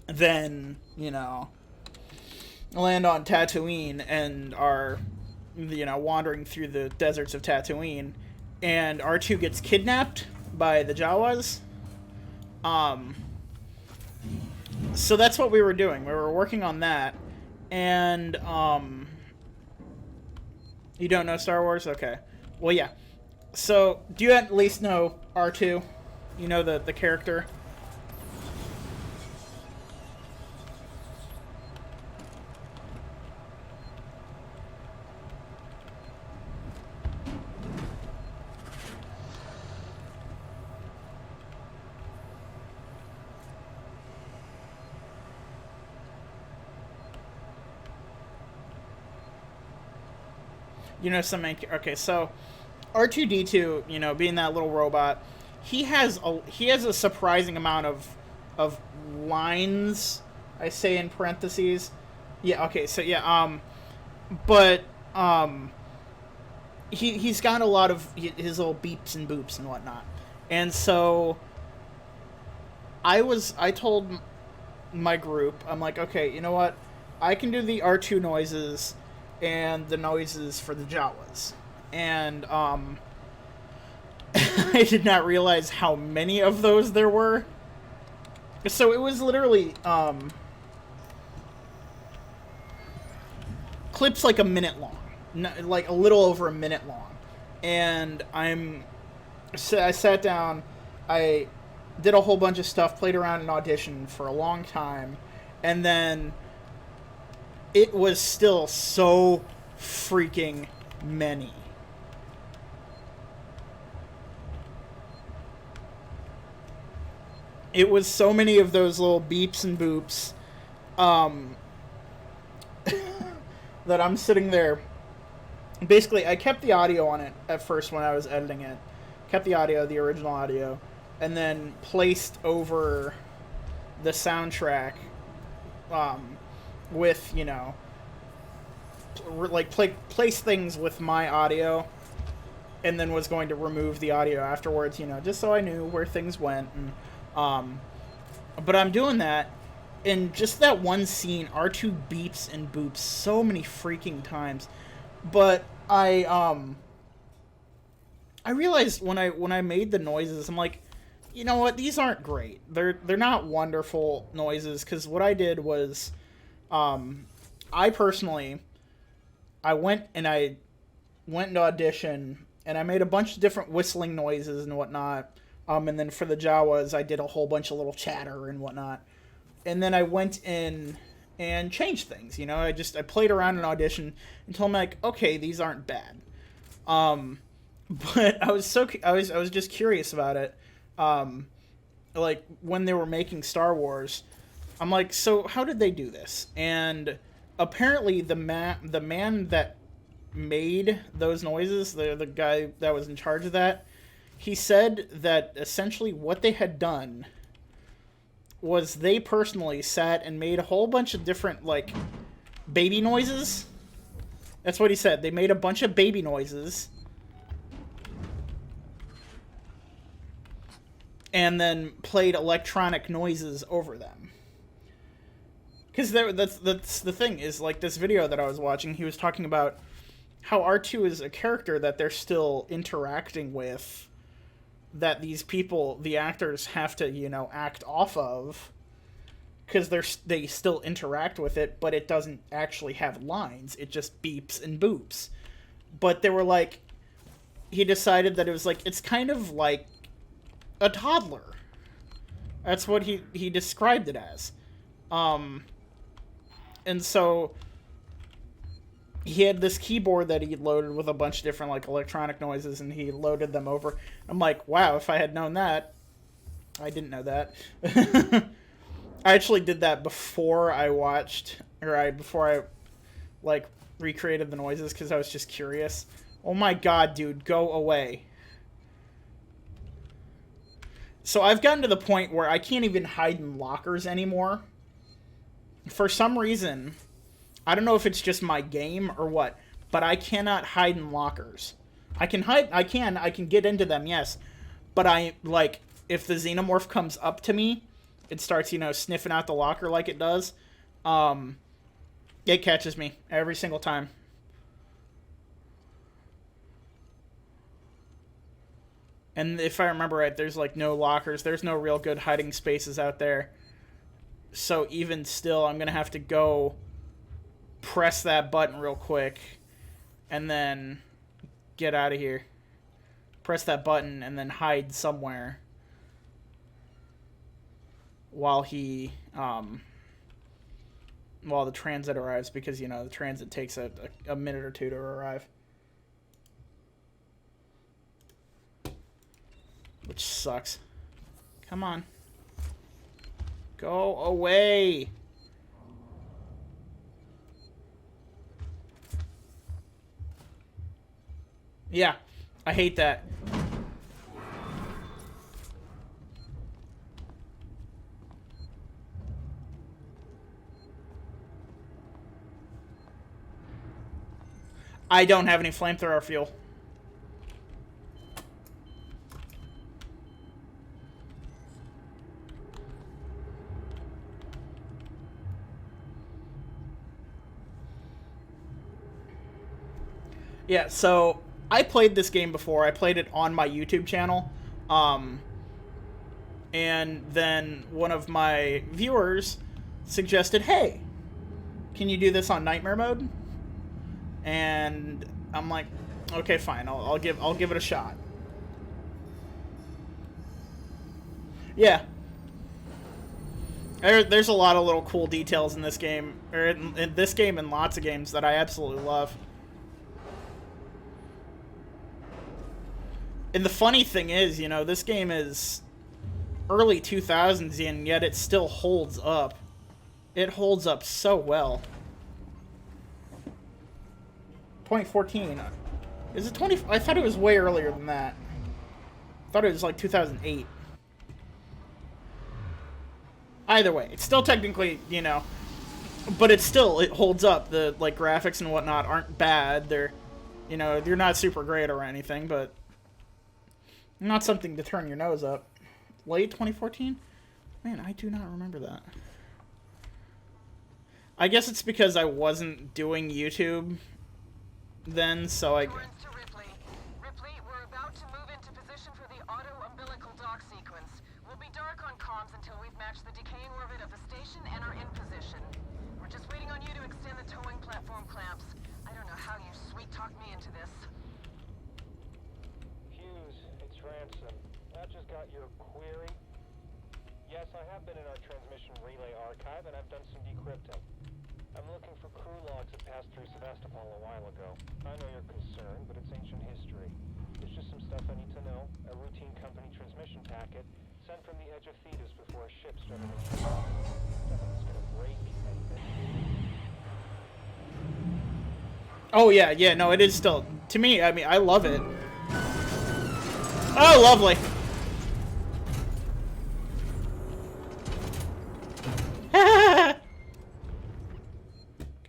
then, you know, land on Tatooine and are, you know, wandering through the deserts of Tatooine, and R2 gets kidnapped by the Jawas. So that's what we were doing. We were working on that, and you don't know Star Wars? Okay. Well, yeah. So, do you at least know R2? You know the character? You know something? Okay, so R2-D2, you know, being that little robot, he has a surprising amount of lines. I say in parentheses. Yeah. Okay. So yeah. But he's got a lot of his little beeps and boops and whatnot, and so I told my group, I'm like, okay, you know what, I can do the R2 noises and the noises for the Jawas, and I did not realize how many of those there were. So it was literally clips like a minute long, like a little over a minute long, and I sat down, I did a whole bunch of stuff, played around in Audition for a long time, and then it was still so freaking many. It was so many of those little beeps and boops that I'm sitting there. Basically, I kept the audio on it at first when I was editing it. Kept the audio, the original audio, and then placed over the soundtrack with, you know, like place things with my audio, and then was going to remove the audio afterwards, you know, just so I knew where things went. And but I'm doing that, and just that one scene, R2 beeps and boops so many freaking times. But I realized when I made the noises, I'm like, you know what, these aren't great. They're not wonderful noises, because what I did was, I personally, I went into Audition, and I made a bunch of different whistling noises and whatnot. And then for the Jawas, I did a whole bunch of little chatter and whatnot. And then I went in and changed things. You know, I played around in Audition until I'm like, okay, these aren't bad. But I was just curious about it. Like when they were making Star Wars, I'm like, so how did they do this? And apparently the man that made those noises, the guy that was in charge of that, he said that essentially what they had done was they personally sat and made a whole bunch of different, like, baby noises. That's what he said. They made a bunch of baby noises. And then played electronic noises over them. Because that's the thing, is, like, this video that I was watching, he was talking about how R2 is a character that they're still interacting with, that these people, the actors, have to, you know, act off of, because they still interact with it, but it doesn't actually have lines. It just beeps and boops. But they were like, he decided that it was like, it's kind of like a toddler. That's what he described it as. And so he had this keyboard that he loaded with a bunch of different, like, electronic noises, and he loaded them over. I'm like, wow, if I had known that. I didn't know that. I actually did that before I like, recreated the noises, because I was just curious. Oh my god, dude, go away. So I've gotten to the point where I can't even hide in lockers anymore. For some reason, I don't know if it's just my game or what, but I cannot hide in lockers. I can get into them, yes. But if the Xenomorph comes up to me, it starts, you know, sniffing out the locker like it does, it catches me every single time. And if I remember right, there's, like, no lockers. There's no real good hiding spaces out there. So even still, I'm going to have to go press that button real quick and then get out of here. Press that button and then hide somewhere while the transit arrives, because, you know, the transit takes a minute or two to arrive. Which sucks. Come on. Go away. Yeah, I hate that. I don't have any flamethrower fuel. Yeah, so I played this game before. I played it on my YouTube channel. And then one of my viewers suggested, hey, can you do this on Nightmare mode? And I'm like, okay, fine. I'll give it a shot. Yeah. There's a lot of little cool details in this game, or in this game and lots of games that I absolutely love. And the funny thing is, you know, this game is early 2000s, and yet it still holds up. It holds up so well. 2014. Is it 20? I thought it was way earlier than that. I thought it was like 2008. Either way, it's still technically, you know, but it holds up. The like graphics and whatnot aren't bad. They're, you know, they're not super great or anything, but not something to turn your nose up. Late 2014? Man, I do not remember that. I guess it's because I wasn't doing YouTube then, so I... Torrance to Ripley. Ripley, we're about to move into position for the auto-umbilical dock sequence. We'll be dark on comms until we've matched the decaying orbit of the station and are in position. We're just waiting on you to extend the towing platform clamps. I don't know how you sweet-talked me into this. Hughes, it's Ransom. I just got your query. Yes, I have been in our transmission relay archive, and I've done some decrypting. I'm looking for crew logs that passed through Sevastopol a while ago. I know you're concerned, but it's ancient history. There's just some stuff I need to know. A routine company transmission packet sent from the edge of Thetis before a ship started to shoot off. Stuff that's gonna break and bend. Oh, yeah, no, it is still... To me, I mean, I love it. Oh, lovely. Can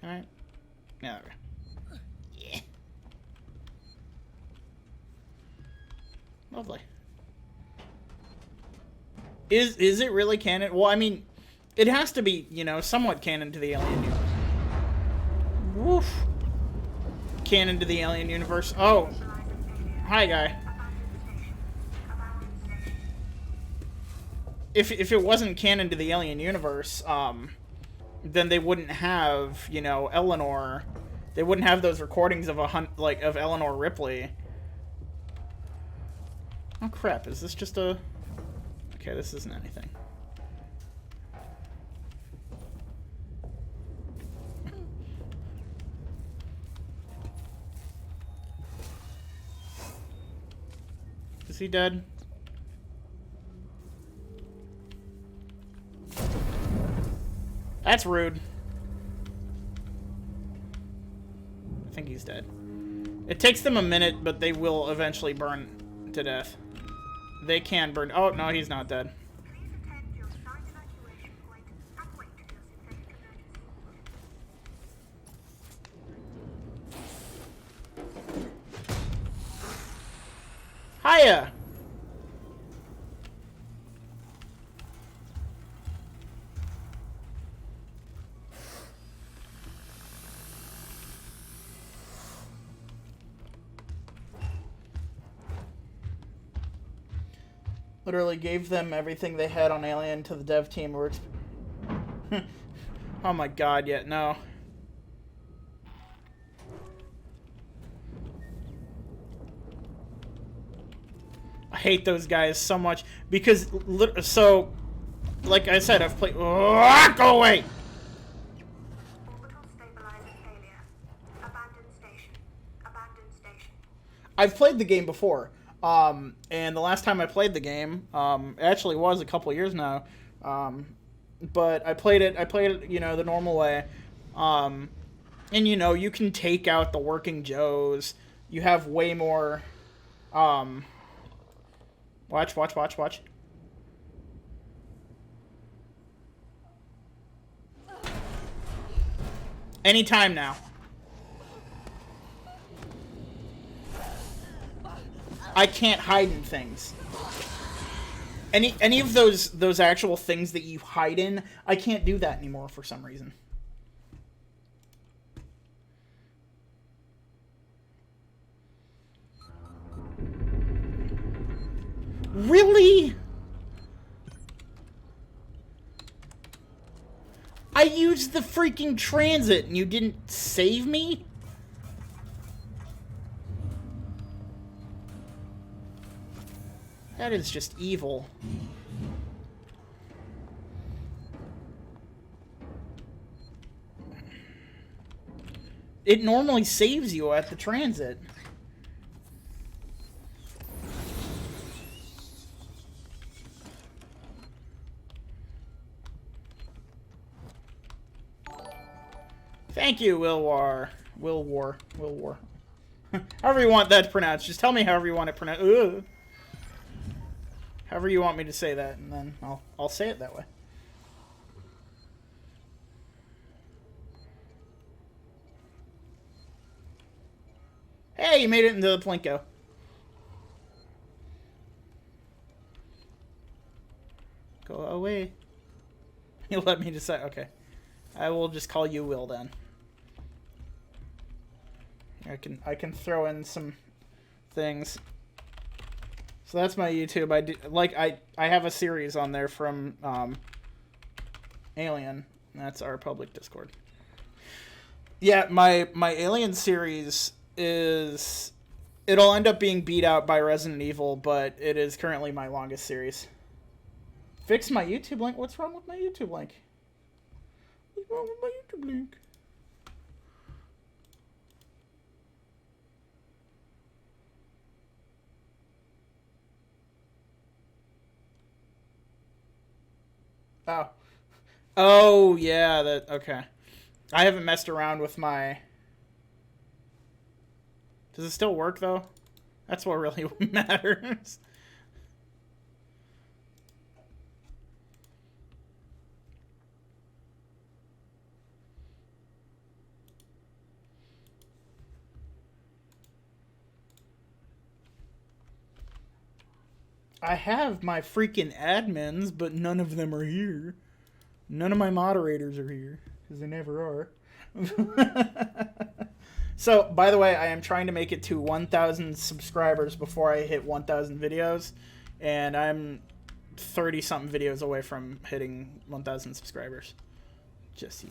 I? No. Yeah. Lovely. Is it really canon? Well, I mean, it has to be, you know, somewhat canon to the Alien universe. Woof. Canon to the Alien universe. Oh. Hi, guy. If it wasn't canon to the Alien universe, then they wouldn't have, you know, Eleanor. They wouldn't have those recordings of of Eleanor Ripley. Oh crap! Is this just a? Okay, this isn't anything. Is he dead? That's rude. I think he's dead. It takes them a minute, but they will eventually burn to death. They can burn. Oh, no, he's not dead. Please attend your assigned evacuation point and wait for your synthetic emergency. Hiya! Literally gave them everything they had on Alien to the dev team. Oh my god, yeah, no. I hate those guys so much because, so, like I said, I've played. Oh, go away! Orbital stabilizer failure. Abandoned station. Abandoned station. I've played the game before, and the last time I played the game, it actually was a couple years now, but I played it, you know, the normal way, and, you know, you can take out the working Joes, you have way more, watch. Anytime now. I can't hide in things. Any of those actual things that you hide in, I can't do that anymore for some reason. Really? I used the freaking transit and you didn't save me? That is just evil. It normally saves you at the transit. Thank you, Wilwar. Wilwar. However you want that to pronounce. Just tell me however you want it pronounced. However you want me to say that, and then I'll say it that way. Hey, you made it into the Plinko. Go away. You let me decide. Okay. I will just call you Will then. I can throw in some things. So that's my YouTube. I have a series on there from Alien. That's our public Discord. Yeah, my Alien series is... It'll end up being beat out by Resident Evil, but it is currently my longest series. Fix my YouTube link? What's wrong with my YouTube link? What's wrong with my YouTube link? Oh. Oh, yeah, that... Okay. I haven't messed around with my... Does it still work, though? That's what really matters. I have my freaking admins, but none of them are here. None of my moderators are here, because they never are. So, by the way, I am trying to make it to 1,000 subscribers before I hit 1,000 videos, and I'm 30-something videos away from hitting 1,000 subscribers. Just so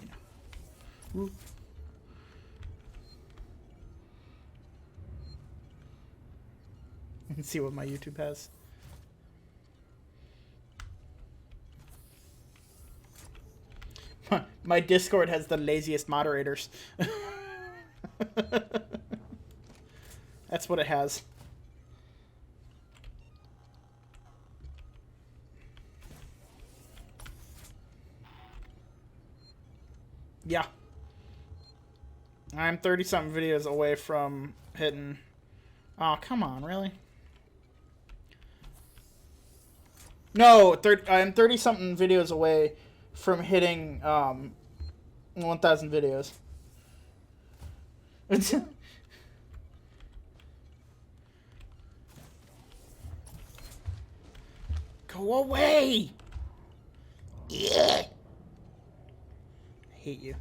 you know. Let's see what my YouTube has. My Discord has the laziest moderators. That's what it has. Yeah. I'm 30-something videos away from hitting... Oh, come on, really? No, I'm 30-something videos away from hitting 1,000 videos. Go away! Yeah. I hate you.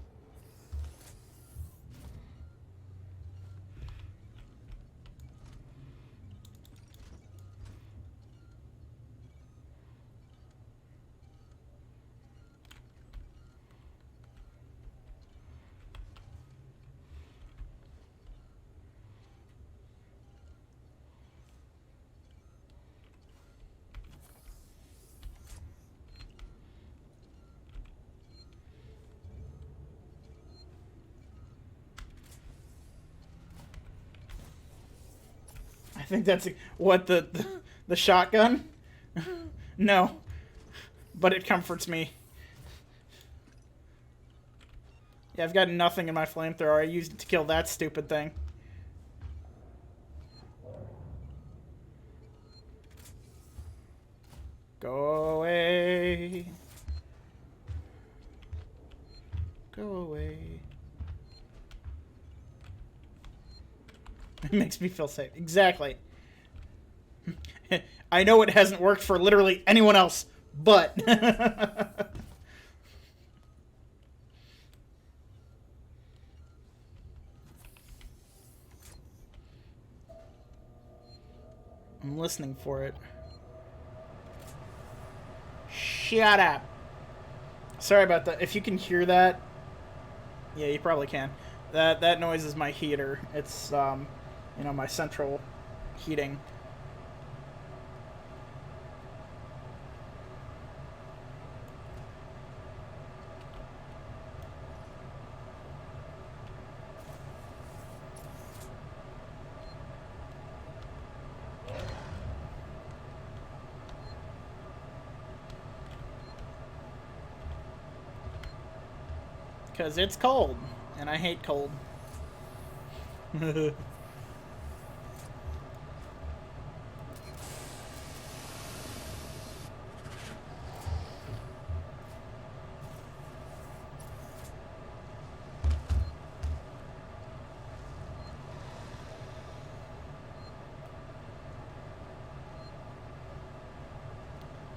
I think that's what the shotgun? No, but it comforts me. Yeah, I've got nothing in my flamethrower. I used it to kill that stupid thing. Go away. Go away. It makes me feel safe. Exactly. I know it hasn't worked for literally anyone else, but... I'm listening for it. Shut up. Sorry about that. If you can hear that, yeah, you probably can. That noise is my heater. It's you know, my central heating. Because it's cold, and I hate cold.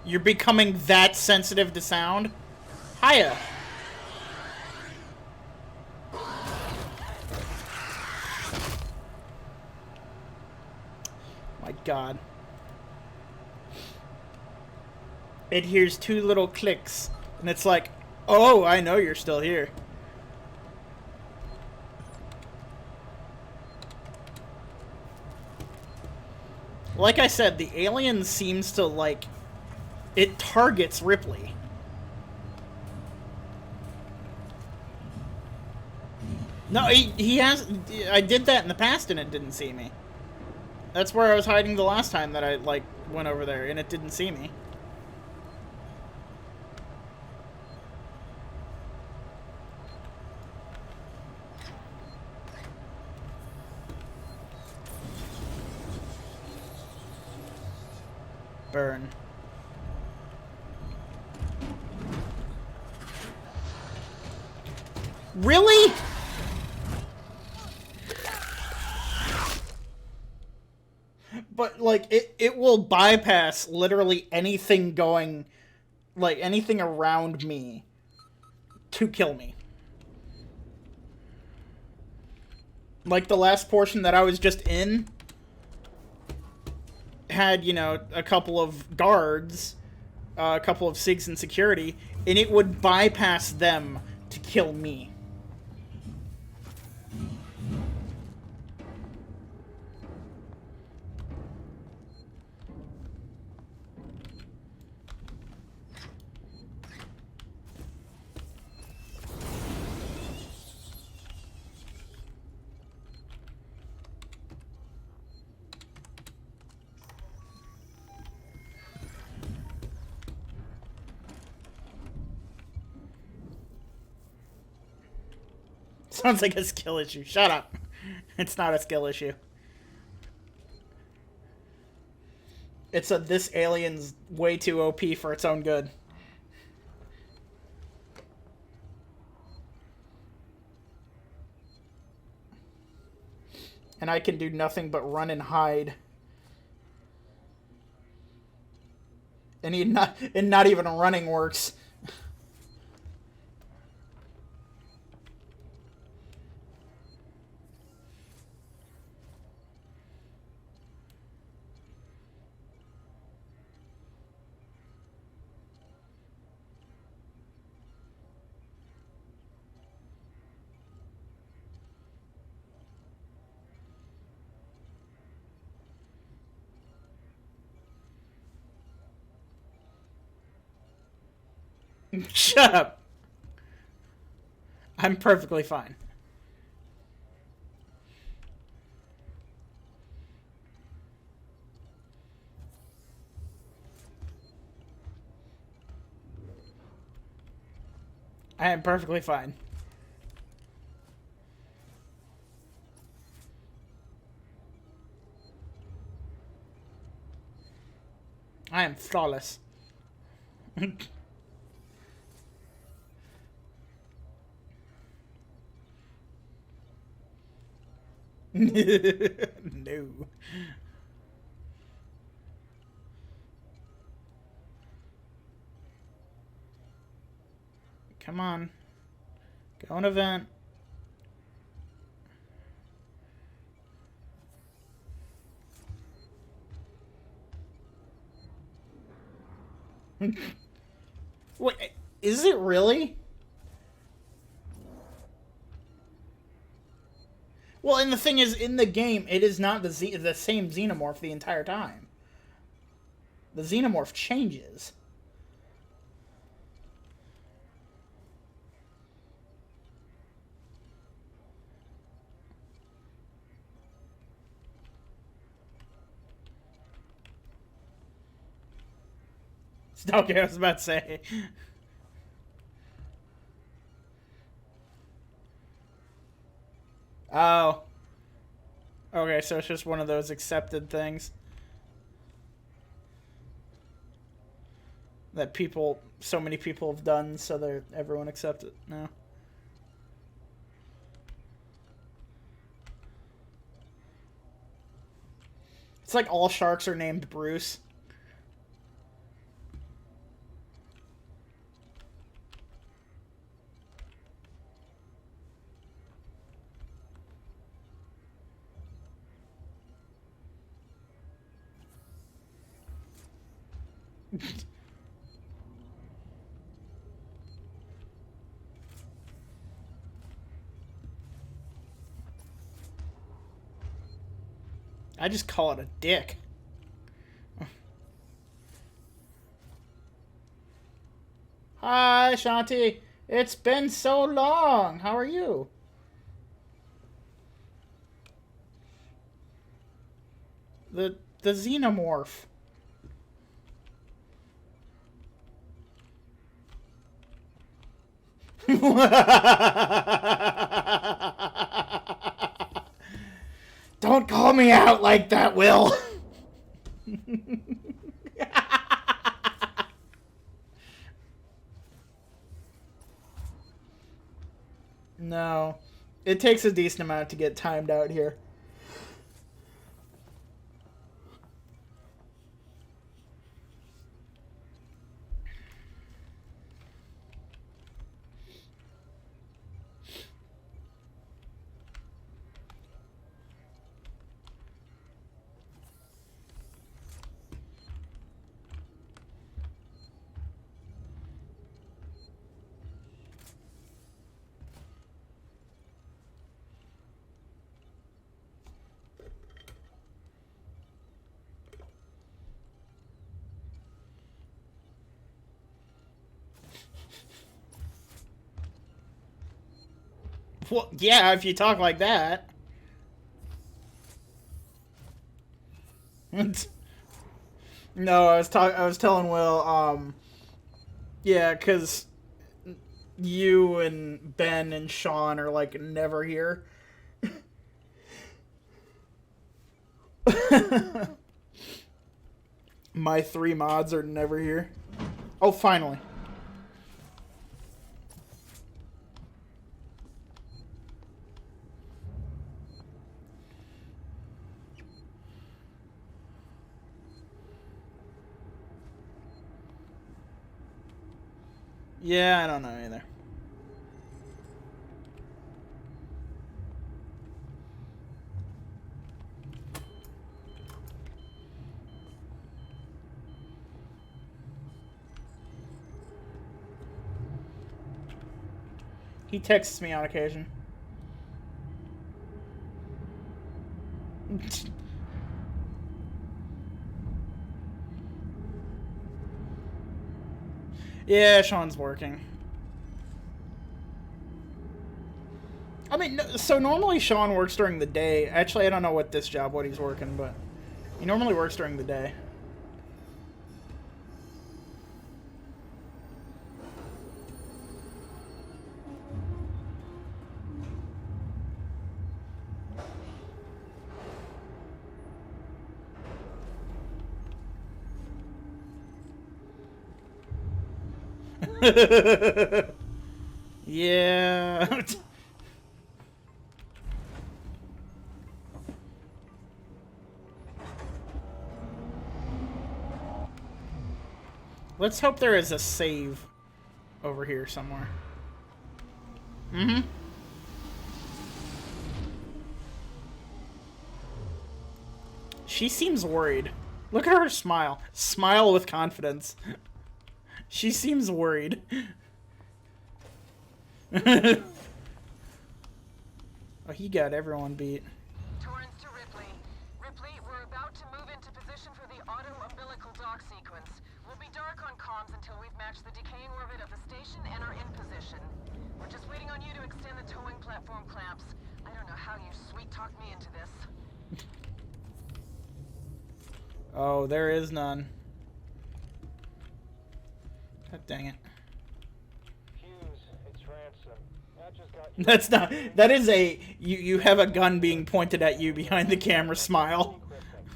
You're becoming that sensitive to sound? Hiya. My God. It hears two little clicks, and it's like, oh, I know you're still here. Like I said, the alien seems to, like, it targets Ripley. No, he has... I did that in the past and it didn't see me. That's where I was hiding the last time that I, like, went over there and it didn't see me. Burn. Really? But, like, it will bypass literally anything going, like, anything around me to kill me. Like, the last portion that I was just in had, you know, a couple of guards, a couple of SIGs in security, and it would bypass them to kill me. Sounds like a skill issue. Shut up. It's not a skill issue. It's a this alien's way too OP for its own good. And I can do nothing but run and hide. And not even running works. Shut up. I'm perfectly fine. I am perfectly fine. I am flawless. No. Come on. Go on event. Wait, is it really? Well, and the thing is, in the game, it is not the same xenomorph the entire time. The xenomorph changes. Okay, I was about to say. Oh. Okay, so it's just one of those accepted things. That people, so many people have done, so everyone accepts it now. It's like all sharks are named Bruce. I just call it a dick. Hi, Shanti. It's been so long. How are you? The xenomorph. Don't call me out like that, Will. No. It takes a decent amount to get timed out here. Well, yeah, if you talk like that. No, I was telling Will, yeah, because you and Ben and Sean are, like, never here. My 3 mods are never here. Oh, finally. Yeah, I don't know either. He texts me on occasion. Yeah, Sean's working. I mean, so normally Sean works during the day. Actually, I don't know what he's working, but he normally works during the day. Yeah. Let's hope there is a save over here somewhere. Mm-hmm. She seems worried. Look at her smile. Smile with confidence. She seems worried. Oh, he got everyone beat. Torrance to Ripley. Ripley, we're about to move into position for the auto-umbilical dock sequence. We'll be dark on comms until we've matched the decaying orbit of the station and are in position. We're just waiting on you to extend the towing platform clamps. I don't know how you sweet-talked me into this. Oh, there is none. God dang it. Hughes, it's Ransom. I just got you. That's not. That is a. You have a gun being pointed at you behind the camera smile. Decrypting.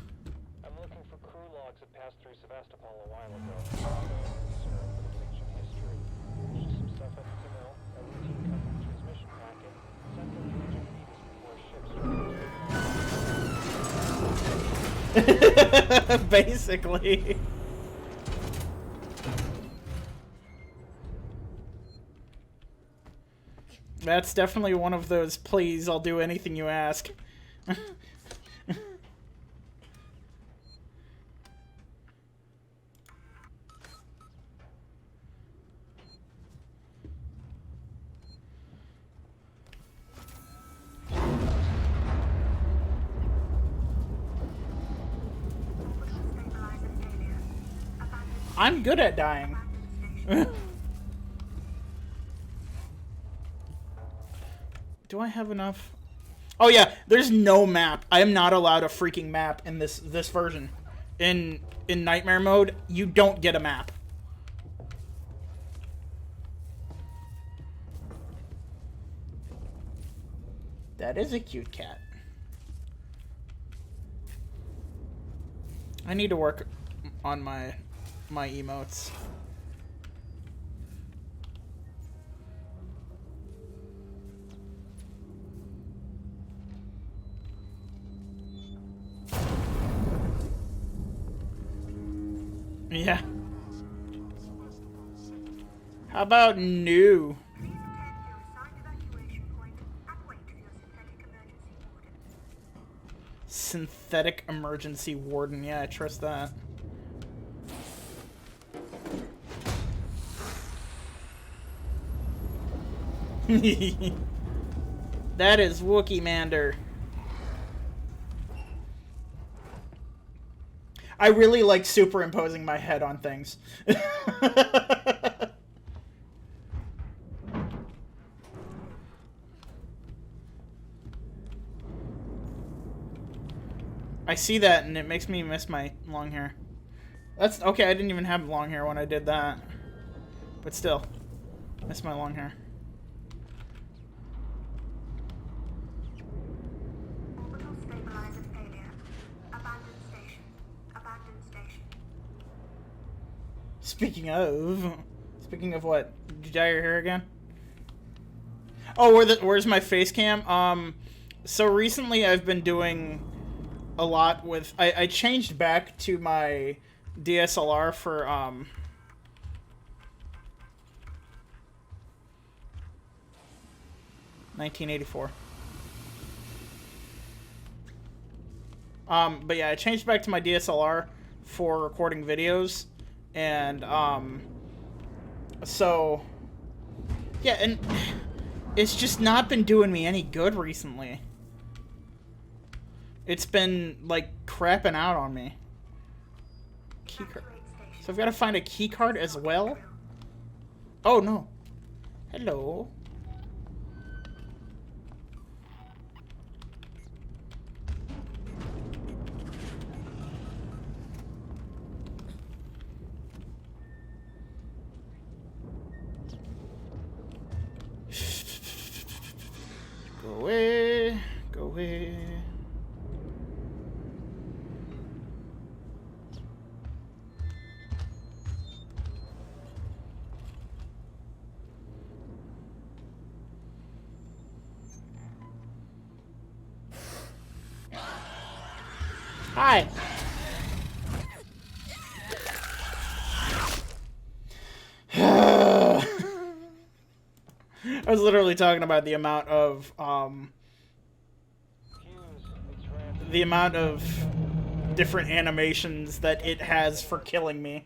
I'm looking for crew logs that passed through Sevastopol a while ago. Concern for its ancient history. There's just some stuff I need to know. A routine company transmission packet. Sent from the Agent Venus before ships started. Basically. That's definitely one of those, please, I'll do anything you ask. I'm good at dying. Do I have enough? Oh yeah, there's no map. I am not allowed a freaking map in this version. In nightmare mode, you don't get a map. That is a cute cat. I need to work on my emotes. Yeah. How about new? Please attend to your assigned evacuation point and wait for your synthetic emergency warden. Synthetic emergency warden. Yeah, I trust that. That is Wookie Mander. I really like superimposing my head on things. I see that and it makes me miss my long hair. That's okay, I didn't even have long hair when I did that. But still, miss my long hair. Orbital stabilizer failure. Abandoned station. Abandoned station. Speaking of what? Did you dye your hair again? Oh, where's my face cam? So recently I've been doing a lot with, I changed back to my DSLR for, 1984. But yeah, I changed back to my DSLR for recording videos, and, so, yeah, and it's just not been doing me any good recently. It's been, like, crapping out on me. Keycard. So I've got to find a keycard as well? Oh, no. Hello. Go away. Go away. Hi. I was literally talking about the amount of different animations that it has for killing me.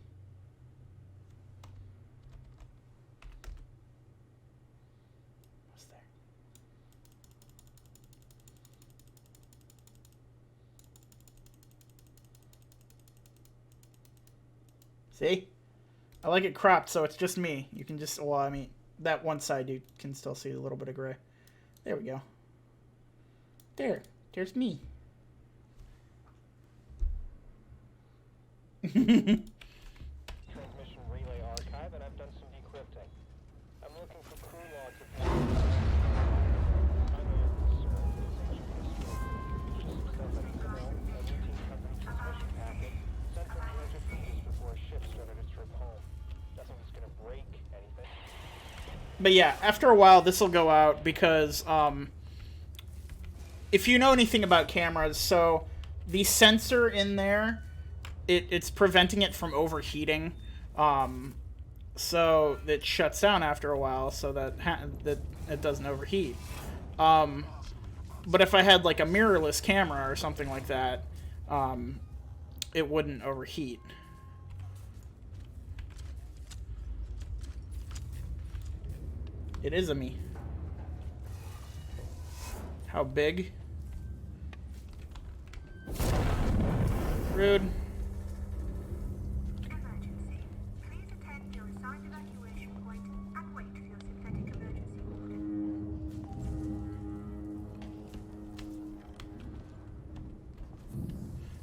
See? I like it cropped, so it's just me. You can just, well, I mean, that one side you can still see a little bit of gray. There we go. There's me. Transmission relay archive, and I've done some decrypting. I'm looking for crew logs of past I know you're concerned with its ancient history. It's just some stuff I need to know. A routine company transmission packet sent from the edge of Venus before a ship started its trip home. Nothing that's gonna break anything. But yeah, after a while, this will go out because, if you know anything about cameras, so the sensor in there, it's preventing it from overheating, so it shuts down after a while so that it doesn't overheat. But if I had like a mirrorless camera or something like that, it wouldn't overheat. It is a me. How big? Rude. Emergency. Please attend your assigned evacuation point and wait for your synthetic emergency order.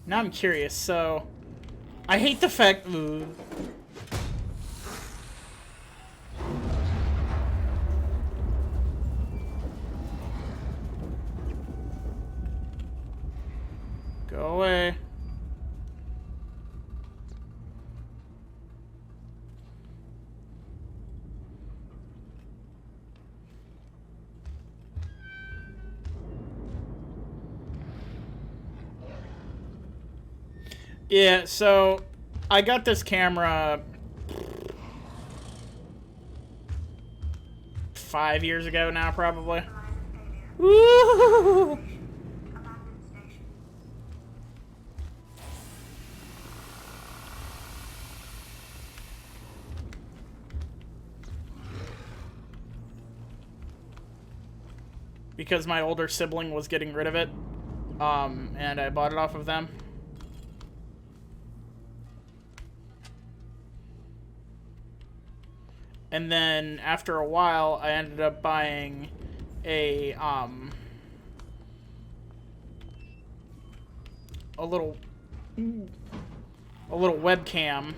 Now I'm curious, so I hate the fact go away. Yeah, so I got this camera 5 years ago now, probably. Woo! Abandoned station. Because my older sibling was getting rid of it, and I bought it off of them. And then after a while, I ended up buying a little webcam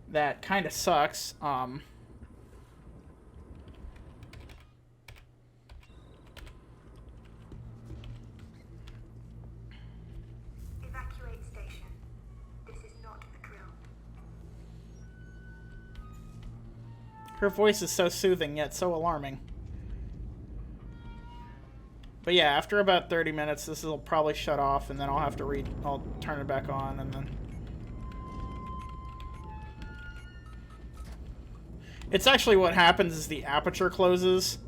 that kind of sucks. Evacuate station. This is not a drill. Her voice is so soothing yet so alarming. But yeah, after about 30 minutes, this will probably shut off, and then I'll have to I'll turn it back on, and then... It's actually what happens is the aperture closes.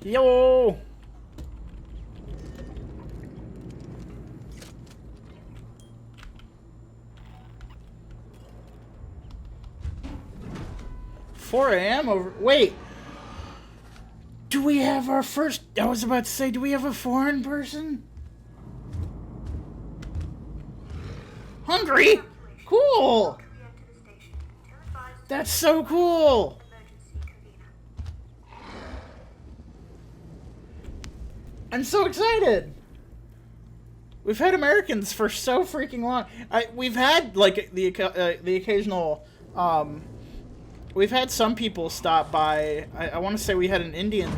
Yo! $4 a.m. over... Wait! Do we have our first... I was about to say, do we have a foreign person? Hungry? Cool! Re-enter the station. Televised That's so cool! emergency convener. I'm so excited! We've had Americans for so freaking long. We've had, like, the occasional... We've had some people stop by. I want to say we had an Indian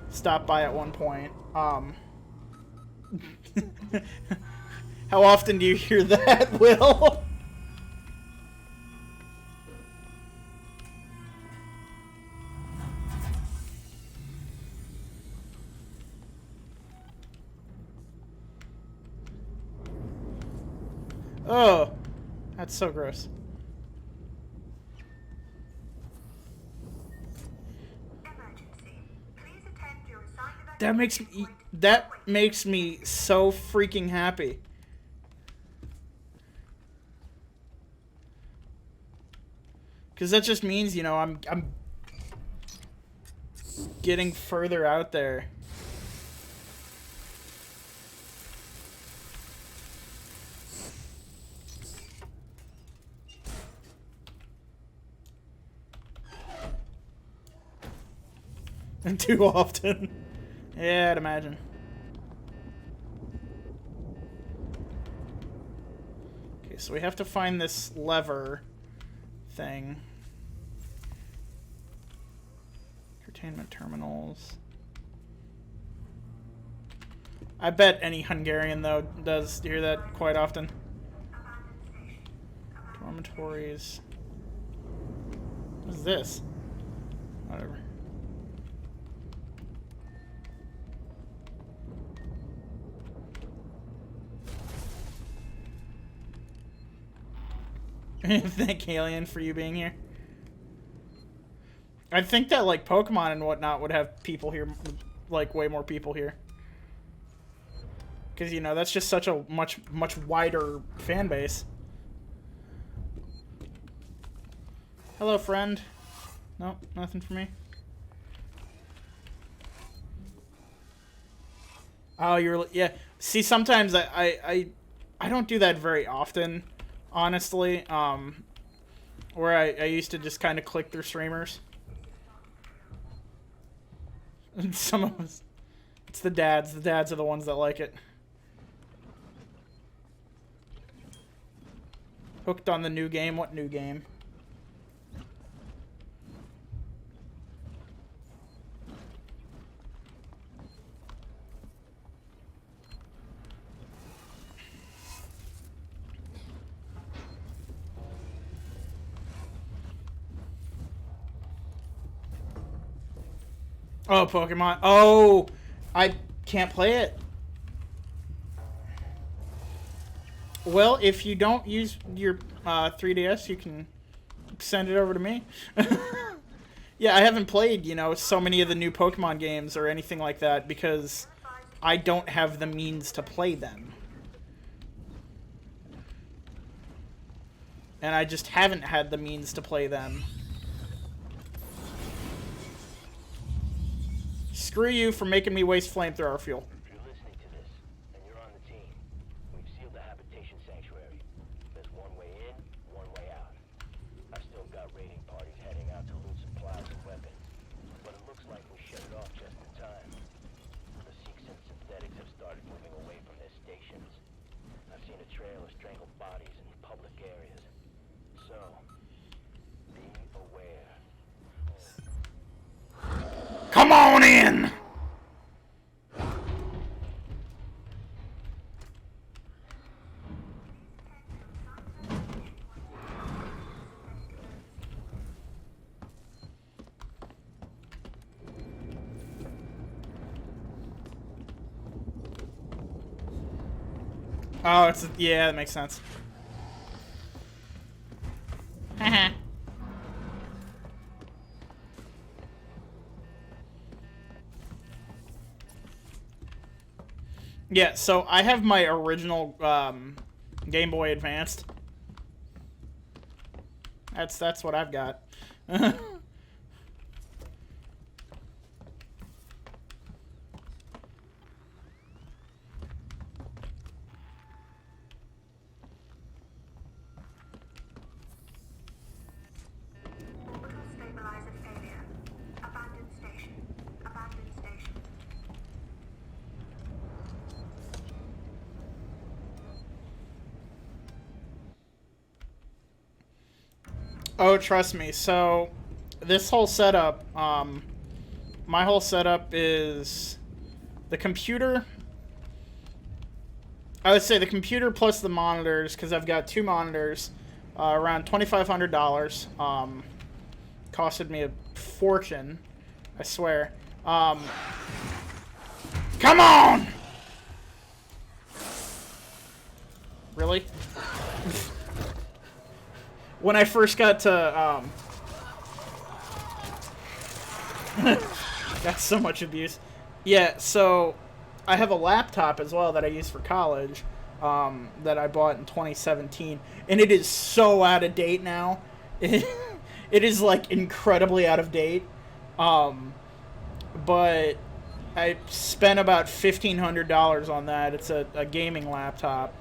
stop by at one point. How often do you hear that, Will? Oh, that's so gross. Emergency. Please attend your assigned That evacuation makes me so freaking happy. Cause that just means, you know, I'm getting further out there. Too often. Yeah, I'd imagine. Okay, so we have to find this lever thing. Entertainment terminals. I bet any Hungarian, though, does hear that quite often. Dormitories. What is this? Whatever. Thank Alien for you being here. I think that like Pokemon and whatnot would have people here, like way more people here. Because, you know, that's just such a much wider fan base. Hello, friend. Nope, nothing for me. Oh, you're... Yeah. See, sometimes I don't do that very often, honestly. Where I used to just kind of click through streamers. And some of us... It's the dads. The dads are the ones that like it. Hooked on the new game? What new game? Oh, Pokemon. Oh! I can't play it. Well, if you don't use your 3DS, you can send it over to me. Yeah, I haven't played, you know, so many of the new Pokemon games or anything like that because I don't have the means to play them. And I just haven't had the means to play them. Screw you for making me waste flamethrower fuel. If you're listening to this, and you're on the team, we've sealed the habitation sanctuary. There's one way in, one way out. I've still got raiding parties heading out to loot supplies and weapons, but it looks like we shut it off just in time. The Seeks and Synthetics have started moving away from their stations. I've seen a trail of strangled bodies in public areas. So, be aware. Come on in! Oh, it's... Yeah, that makes sense. Haha. Yeah, so I have my original Game Boy Advanced. That's what I've got. Orbital stabilizer failure. Abandoned station. Abandoned station. Oh, trust me. So, this whole setup, my whole setup is the computer. I would say the computer plus the monitors, because I've got two monitors, around $2,500. Costed me a fortune, I swear. Come on! Really? When I first got to, got so much abuse. Yeah, so I have a laptop as well that I use for college, that I bought in 2017, and it is so out of date now. It is, like, incredibly out of date. But I spent about $1,500 on that. It's a gaming laptop.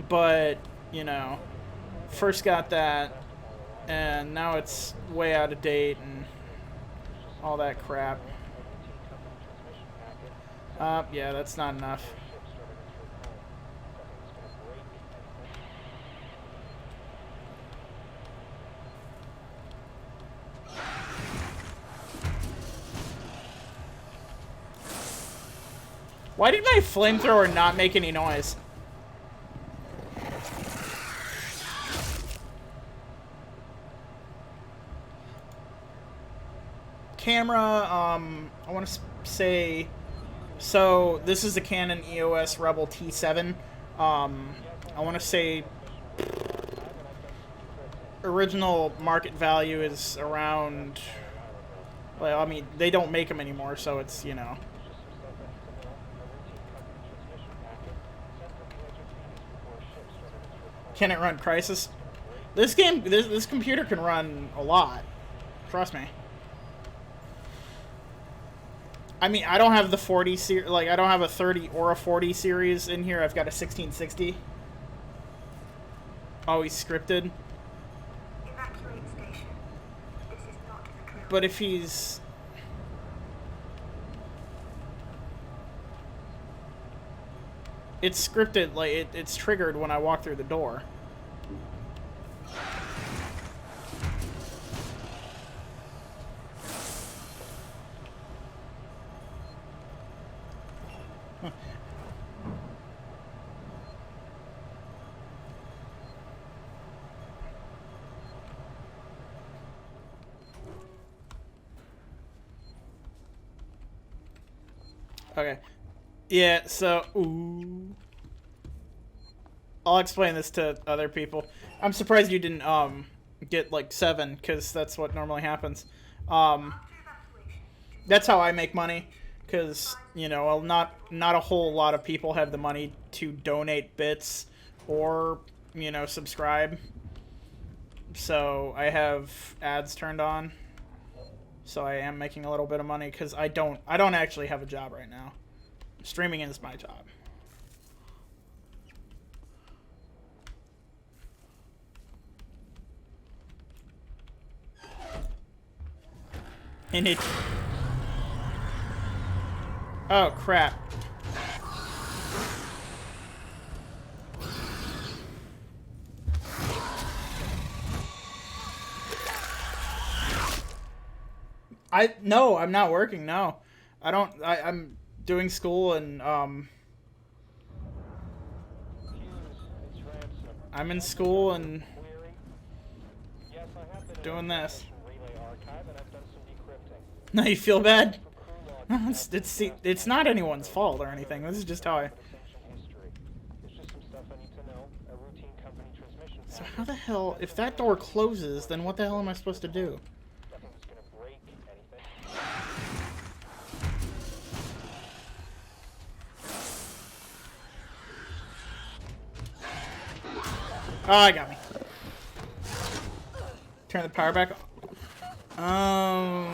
But... you know, first got that, and now it's way out of date, and all that crap. Yeah, that's not enough. Why did my flamethrower not make any noise? Camera, I want to say, so this is the Canon EOS Rebel T7. I want to say original market value is around, well, I mean, they don't make them anymore, so it's, you know. Can it run Crysis? This game, this computer can run a lot. Trust me. I mean, I don't have the 40 series, like, I don't have a 30 or a 40 series in here. I've got a 1660. Oh, he's scripted. Evacuate station. This is not a drill. But if he's... It's scripted, like, it's triggered when I walk through the door. Okay. Yeah, so... Ooh. I'll explain this to other people. I'm surprised you didn't, get, like, 7, because that's what normally happens. That's how I make money, because, you know, not a whole lot of people have the money to donate bits or, you know, subscribe. So I have ads turned on. So I am making a little bit of money because I don't actually have a job right now. Streaming is my job. And it... Oh, crap. No, I'm not working, no. I'm doing school and, I'm in school and doing this. Now you feel bad? It's not anyone's fault or anything. This is just how I... So how the hell, if that door closes, then what the hell am I supposed to do? Oh, it got me. Turn the power back on. Oh,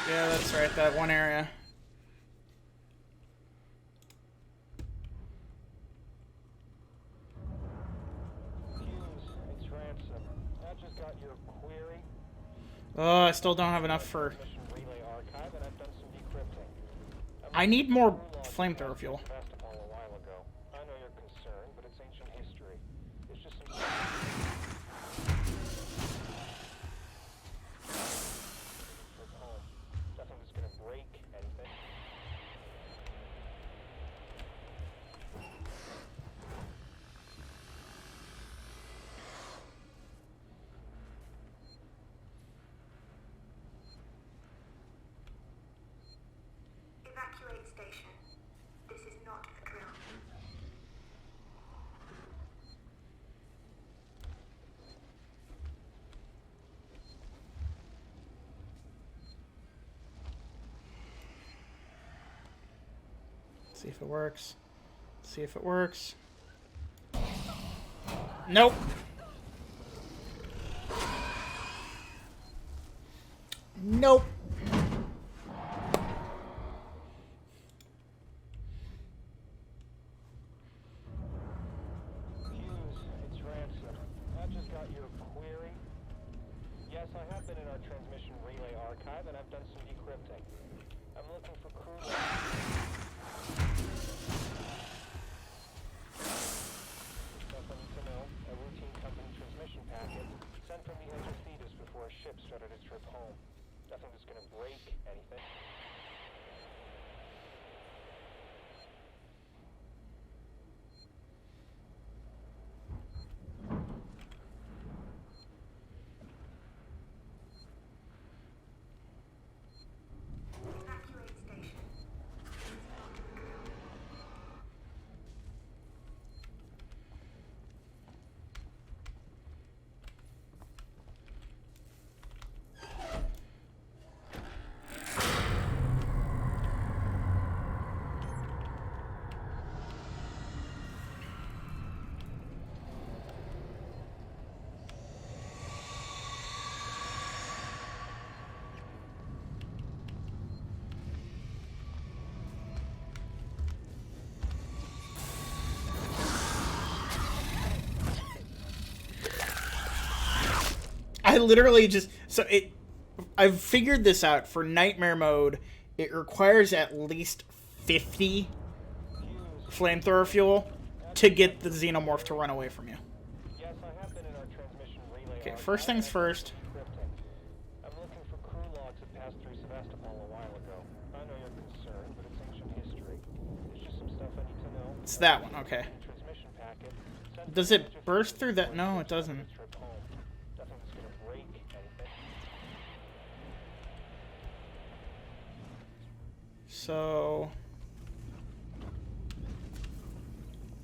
yeah, that's right, that one area. It's Ransom. I just got your query. Oh, I still don't have enough for... I need more flamethrower fuel. I know you're concerned, but it's ancient history. It's just some... Nothing that's gonna break anything. Evacuate station. This is not a drill. See if it works. See if it works. Nope. Nope. It's Ransom. I just got your query. Yes, I have been in our transmission relay archive, and I've done some decrypting. I literally just I've figured this out. For nightmare mode, it requires at least 50 flamethrower fuel to get the xenomorph to run away from you. Yes, I have been in our transmission relay. Okay, first things first. I'm looking for crew logs that passed through Sevastopol a while ago. I know you're concerned, but it's ancient history. There's just some stuff I need to know. It's that one, okay. Transmission packet. Does it burst through that? No, it doesn't. Trip home. Nothing that's gonna break anything. So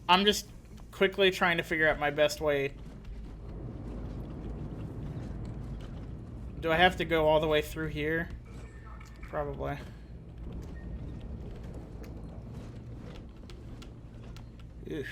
I'm just quickly trying to figure out my best way. Do I have to go all the way through here? Probably. Oof.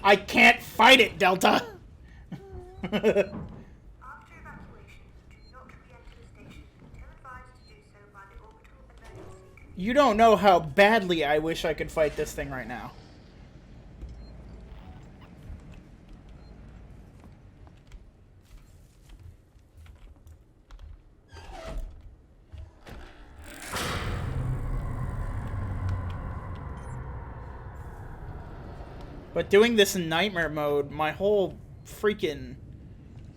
I can't fight it, Delta! After evacuation, do not re-enter the station until advised to do so by the orbital emergency. You don't know how badly I wish I could fight this thing right now. But doing this in nightmare mode, my whole freaking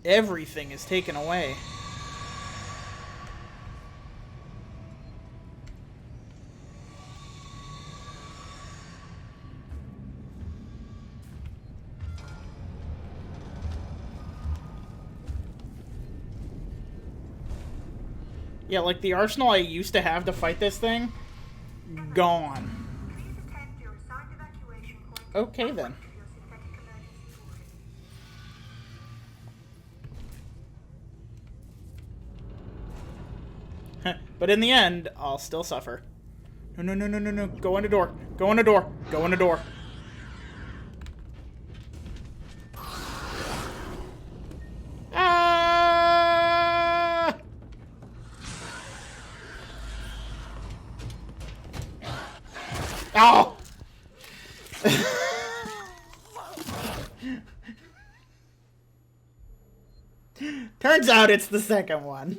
everything is taken away. Yeah, like the arsenal I used to have to fight this thing, gone. Please attend your assigned evacuation point. Okay then. For your synthetic emergency boarding. But in the end, I'll still suffer. No, no, no, no, no, no. Go in the door. Go in the door. Go in the door. Ah! Ow! Turns out it's the second one.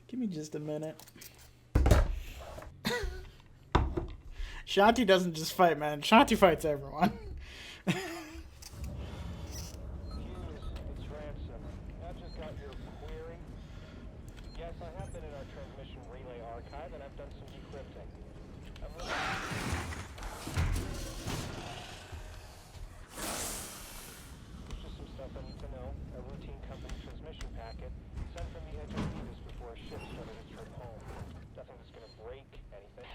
Give me just a minute. Shanti doesn't just fight, man. Shanti fights everyone. Hughes, it's Ransom. I just got your query. Yes, I have been in our transmission relay archive, and I've done some decrypting. I'm There's just some stuff I need to know. A routine company transmission packet sent from the edge of Venus before a ship started its trip home. Nothing that's gonna break anything.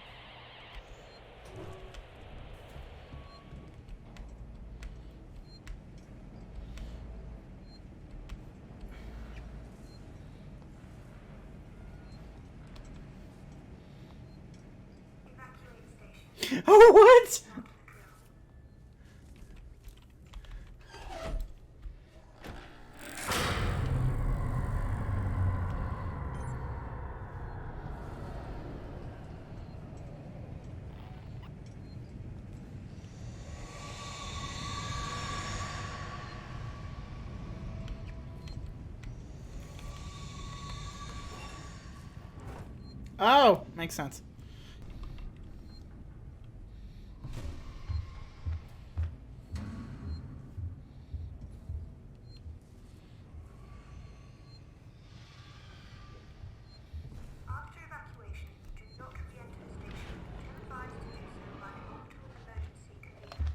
Evacuate station. Oh, what? Oh, makes sense. After evacuation, do not re-enter the station until advised to do so by the orbital emergency convener.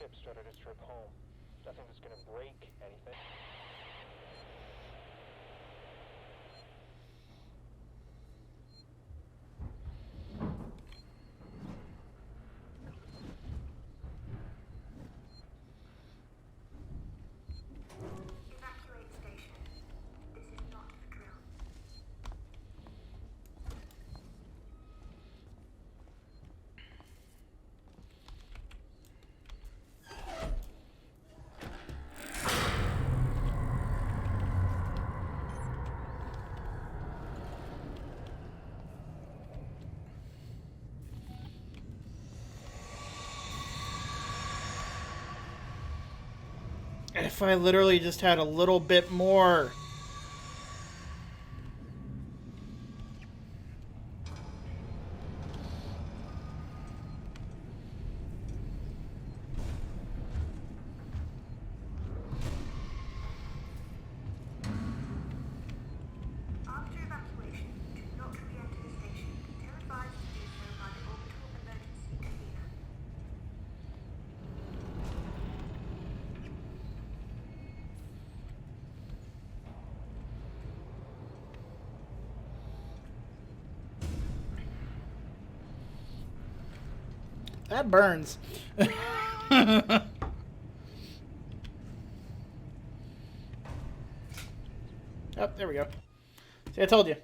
ship started its trip home. Nothing that's gonna break anything. Evacuate station. This is not a drill. If I literally just had a little bit more. After evacuation, do not re-enter the station until advised to do so by the orbital emergency convener. That burns. Oh, there we go. See, I told you.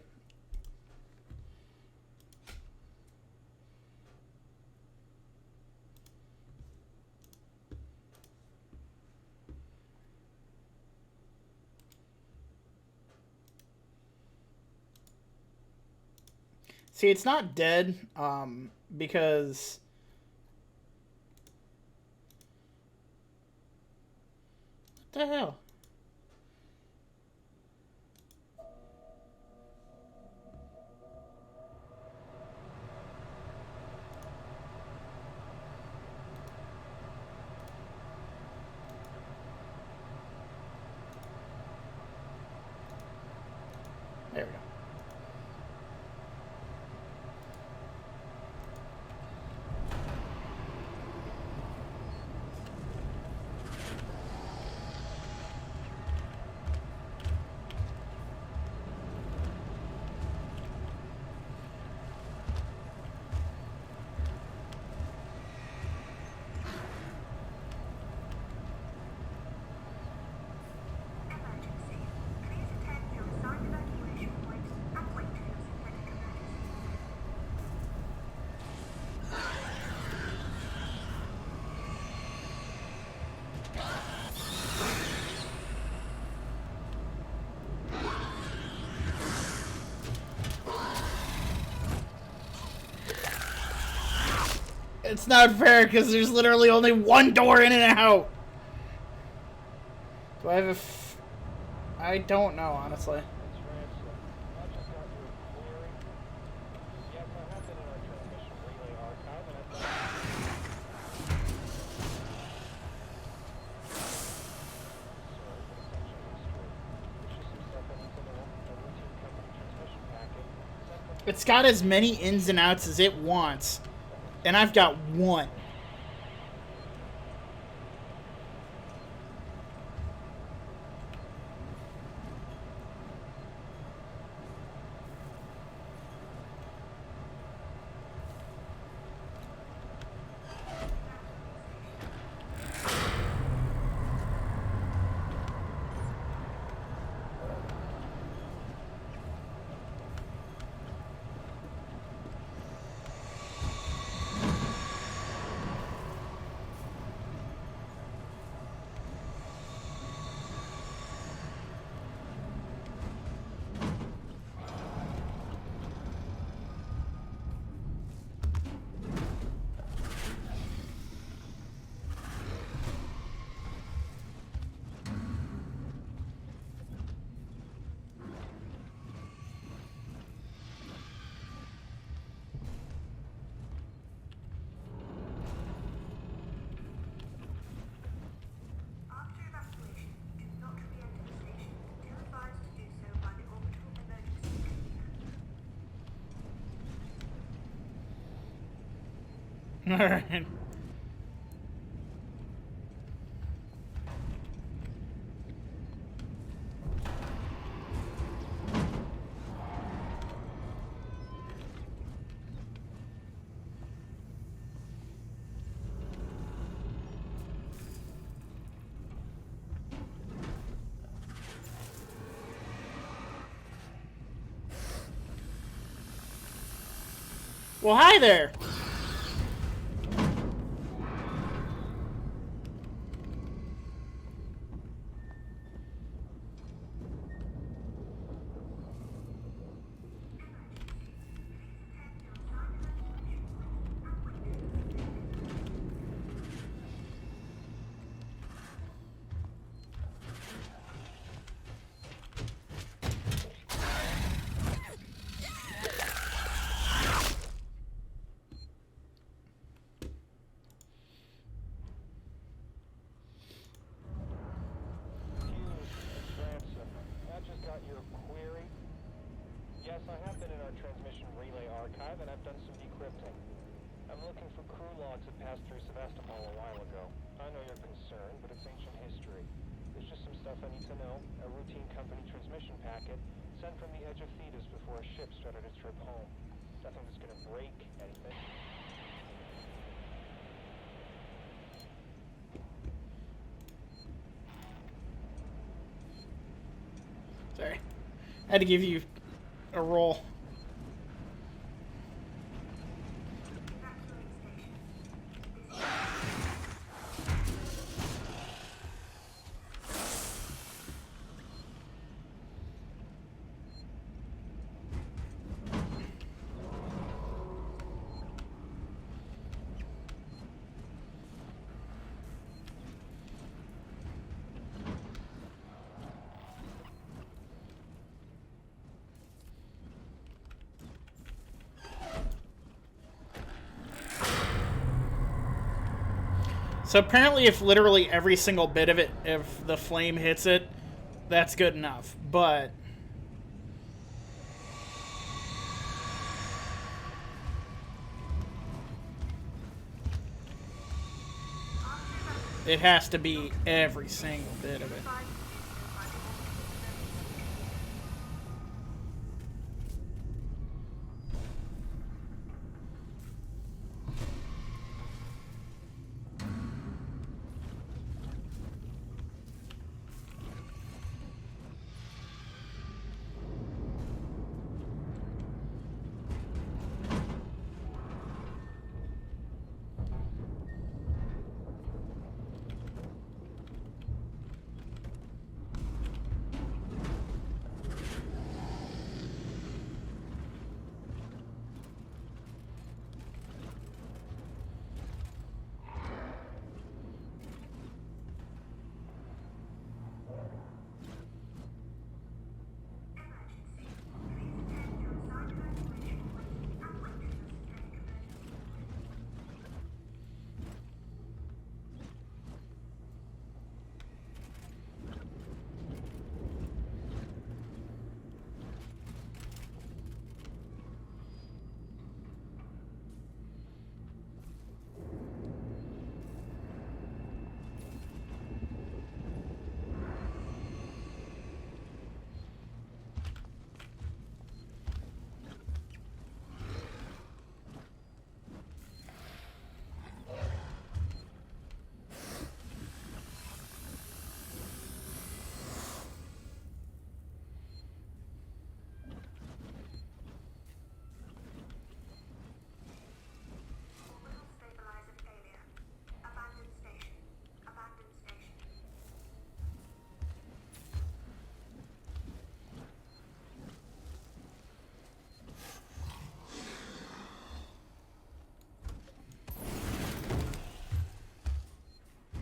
See, it's not dead, because what the hell? There we go. Emergency. Please attend your assigned evacuation points and wait for your synthetic emergency. It's not fair because there's literally only one door in and out. Do I have a I don't know, honestly. It's Ransom. I just got your query. Yes, I have been in our transmission relay archive, and I've done... Sorry for the section history. There's just some stuff I need to know. A routine company transmission packet. Sent from... It's got as many ins and outs as it wants, and I've got one. After evacuation, do not re-enter the station until advised to do so by the orbital emergency convener. Alright. Well, hi there. Yes, I have been in our transmission relay archive, and I've done some decrypting. I'm looking for crew logs that passed through Sevastopol a while ago. I know you're concerned, but it's ancient history. There's just some stuff I need to know. A routine company transmission packet sent from the edge of Thetis before a ship started its trip home. Nothing that's gonna break anything. Sorry. I had to give you a roll. So apparently if literally every single bit of it, if the flame hits it, that's good enough. But it has to be every single bit of it.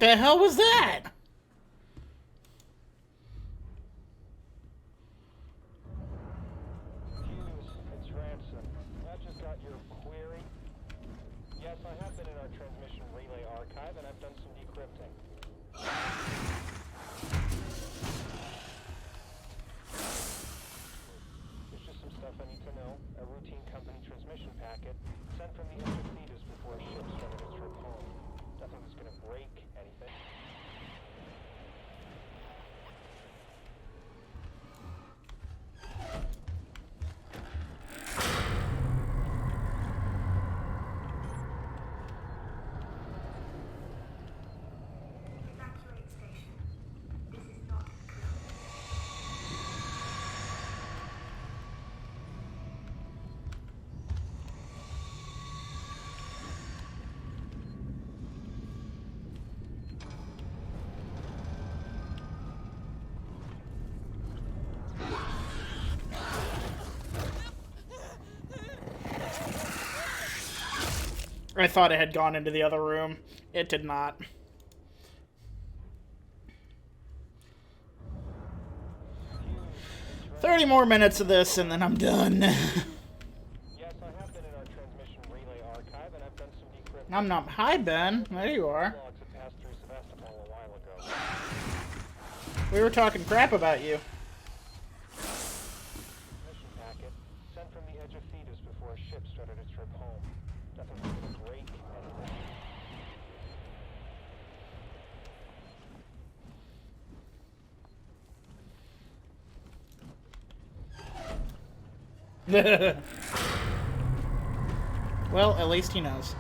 The hell was that? Hughes, it's Ransom. I just got your query. Yes, I have been in our transmission relay archive, and I've done some decrypting. There's just some stuff I need to know. A routine company transmission packet sent from the edge of Thetis before a ship started its trip home. Nothing that's gonna break anything. I thought it had gone into the other room. It did not. Hughes, 30 more minutes of this and then I'm done. yes, I have been in our transmission relay archive, and I've done some decrypting. Nom nom. Hi, Ben. There you are. Logs that passed through Sevastopol a while ago. We were talking crap about you. Mission packet sent from the edge of Thetis before a ship started its trip home. Nothing was gonna break anything. Well, at least he knows.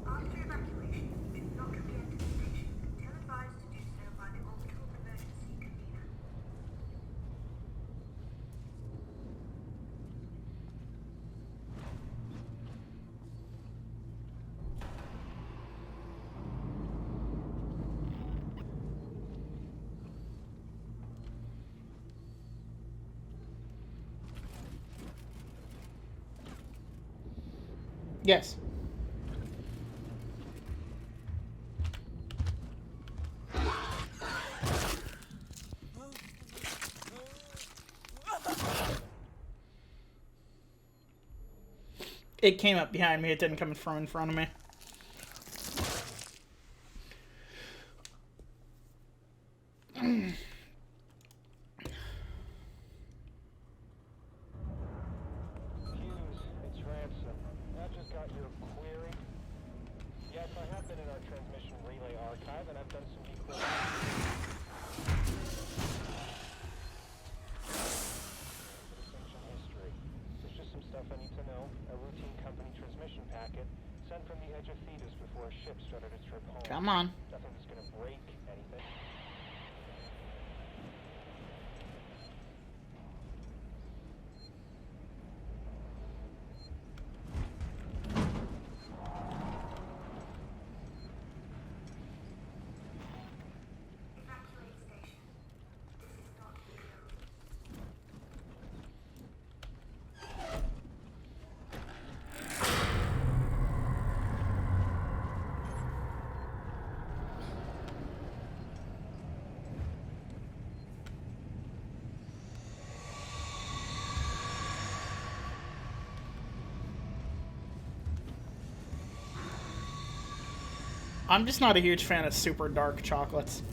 After evacuation, do not re-enter the station until advised to do so by the orbital emergency convener. Yes. It came up behind me. It didn't come from in front of me. Hughes, it's Ransom. I just got your query. Yes, I have been in our transmission relay archive, and I've done some decrypting. Ancient history. There's just some stuff I need to know. A routine company transmission packet sent from the edge of Thetis before a ship started its trip home. Come on. Nothing that's gonna break anything. Evacuate station. This is not control. I'm just not a huge fan of super dark chocolates.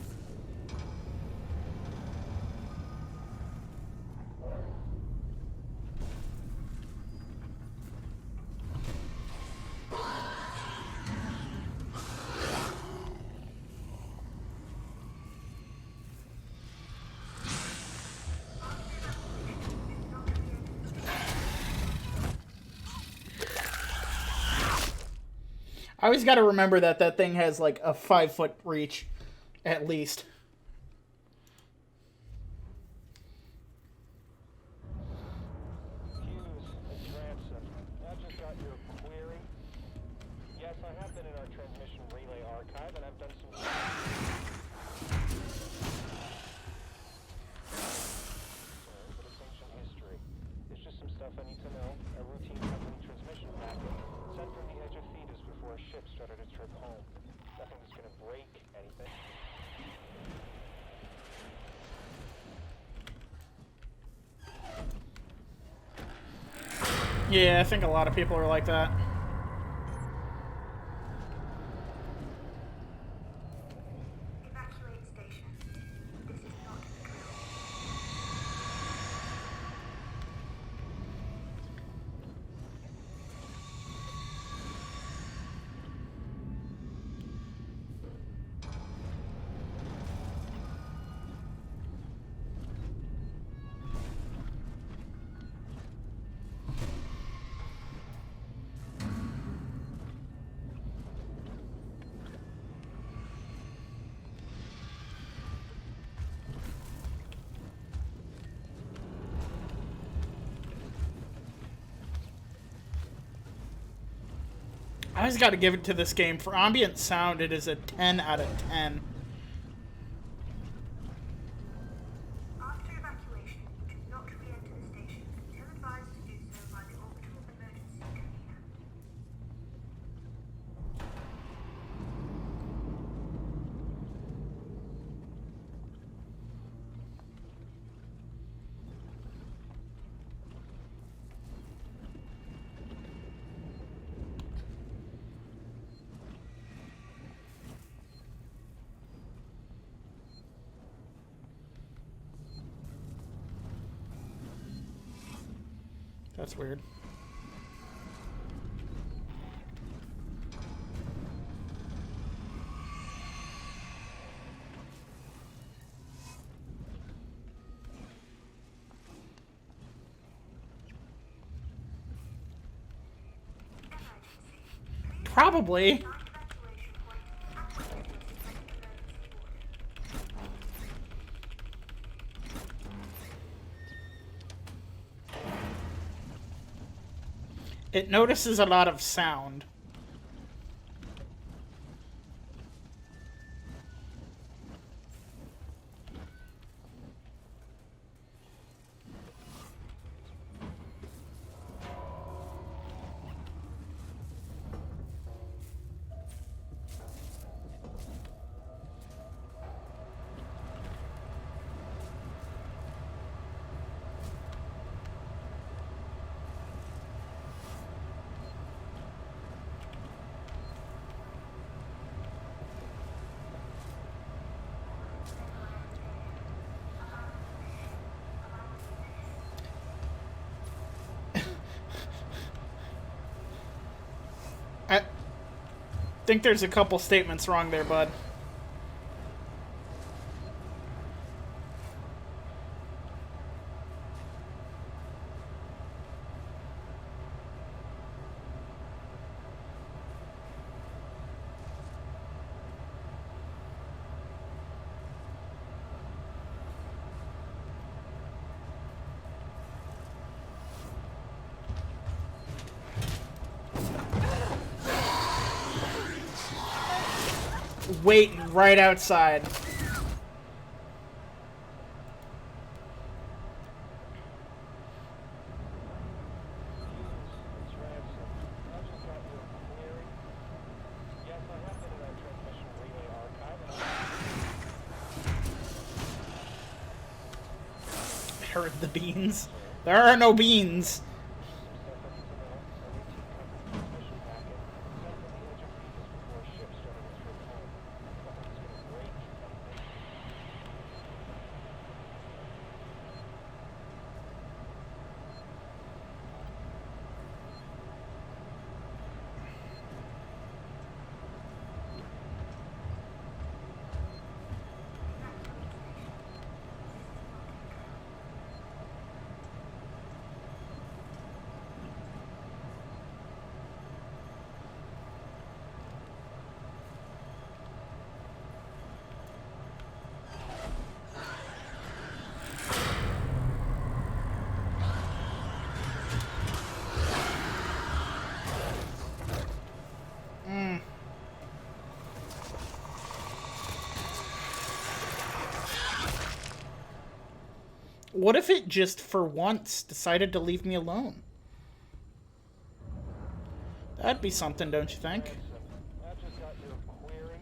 I always got to remember that that thing has like a 5-foot reach, at least. Hughes, it's Ransom. I just got your query. Yes, I have been in our transmission relay archive, and I've done some. But it's ancient history. There's just some stuff I need to know. A routine company transmission packet sent from the edge of Thetis before a ship started its trip home. Nothing that's gonna break anything. Yeah, I think a lot of people are like that. Evacuate station. This is not control. I just got to give it to this game. For ambient sound, it is a 10 out of 10. After evacuation, do not re-enter the station until advised to do so by the orbital emergency convener. That's weird. Probably. Evacuation point activated. Emergency order. It notices a lot of sound. I think there's a couple statements wrong there, bud. Waiting right outside. It's Ransom. I just got your query. Yes, I have been in our transmission relay archive, and I heard the beans. There are no beans. What if it just, for once, decided to leave me alone? That'd be something, don't you think? I just got your query.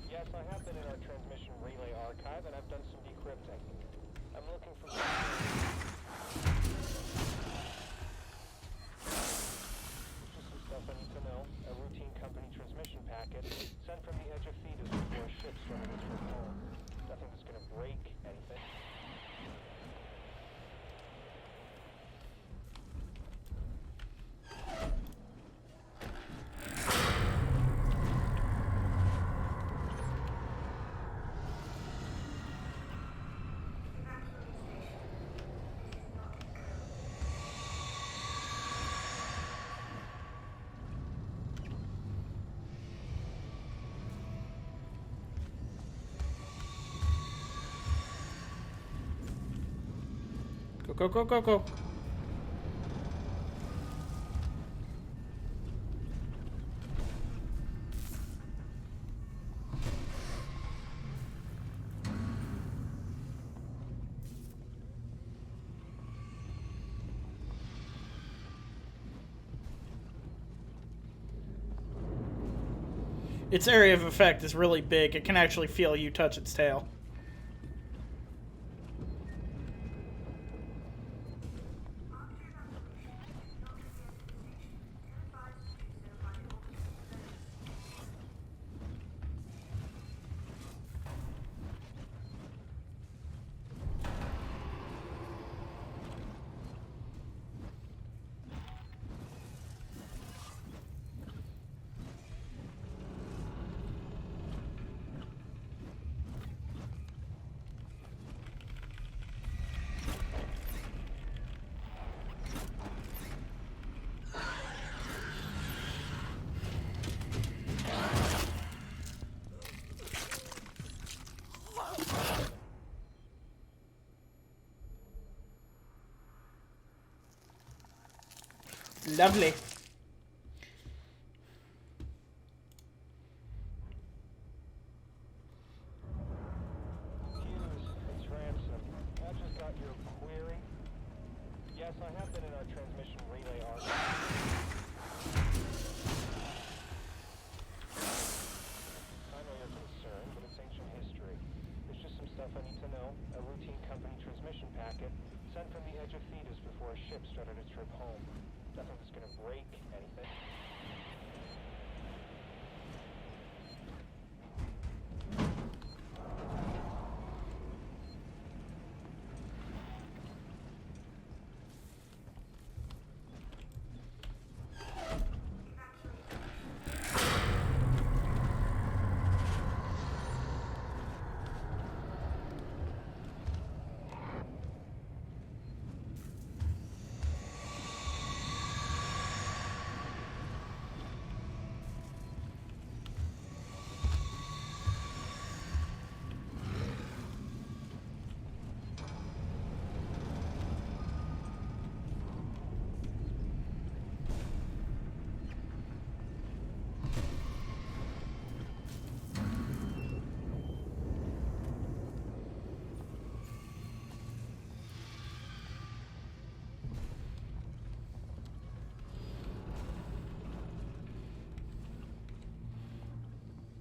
Yes, I have been in our transmission relay archive, and I've done some decrypting. I'm looking for... Just some stuff I need to know. A routine company transmission packet sent from the edge of Thetis before a ship started its trip home. Nothing that's gonna break anything. Go, go, go, go, go. Its area of effect is really big. It can actually feel you touch its tail. Lovely. Hughes, it's Ransom. I just got your query. Yes, I have been in our transmission relay archive. I know you're concerned, but it's ancient history. There's just some stuff I need to know. A routine company transmission packet sent from the edge of Thetis before a ship started its trip home. Nothing that's gonna break anything.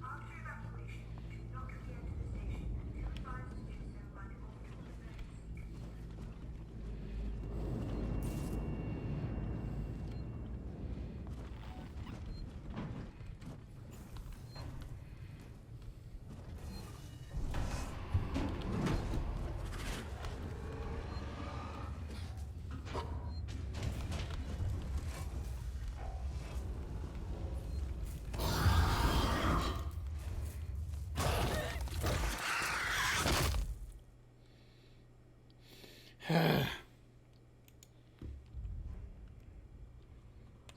After evacuation, do not re-enter the station until advised to do so by the orbital emergency convener.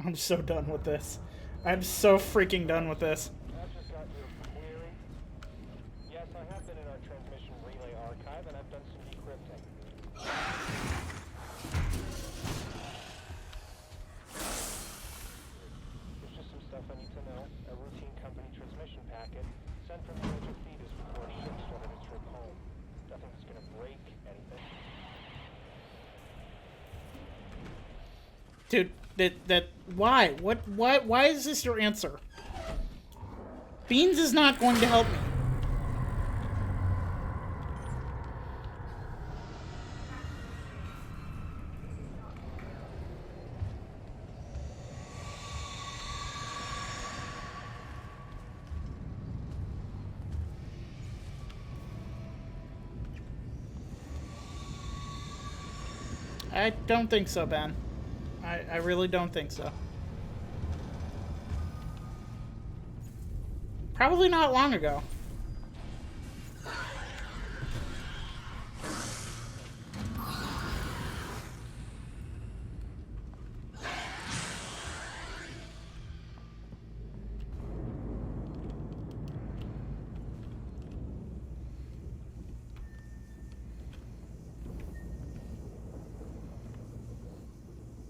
I'm so done with this. I'm so freaking done with this. I just got your query. Yes, I have been in our transmission relay archive, and I've done some decrypting. There's just some stuff I need to know. A routine company transmission packet sent from the edge of Thetis before a ship started its trip home. Nothing that's gonna break anything. Dude, why? Why is this your answer? Beans is not going to help me. I don't think so, Ben. I really don't think so. Probably not long ago.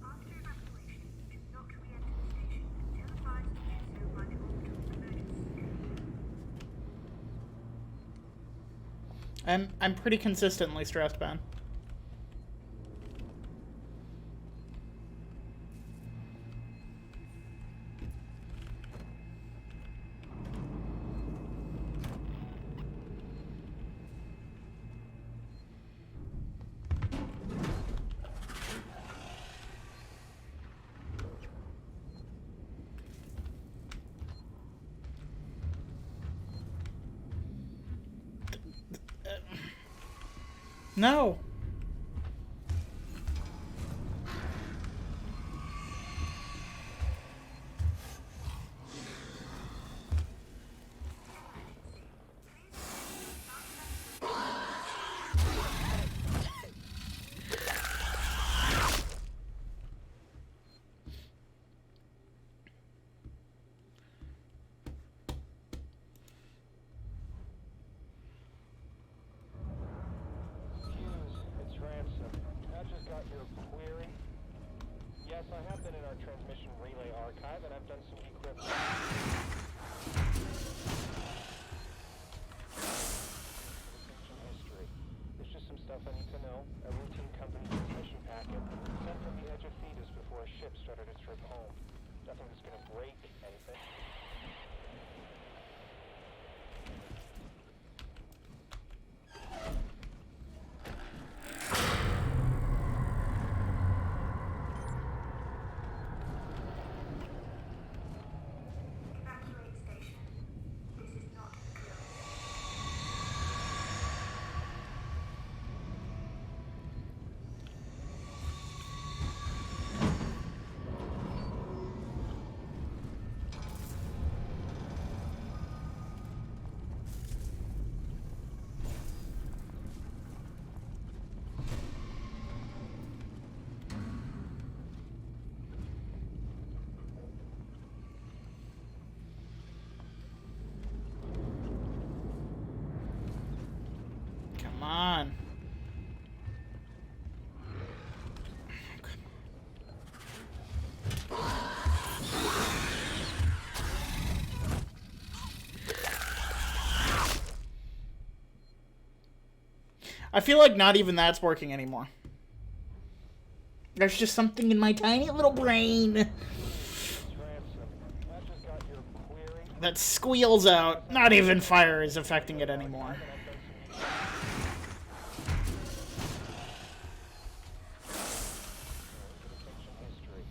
After evacuation, do not re-enter the station until advised to do so by the orbital emergency convener. I'm pretty consistently stressed, Ben. No. It's Ransom. I just got your query. Yes, I have been in our transmission relay archive, and I've done some decrypting. Ancient history. There's just some stuff I need to know. A routine company transmission packet sent from the edge of Thetis before a ship started its trip home. Nothing that's gonna break anything. Evacuate station. This is not secure. Come on. I feel like not even that's working anymore. There's just something in my tiny little brain Ransom. I just got your query. that squeals out. Not even fire is affecting it anymore. Ancient history.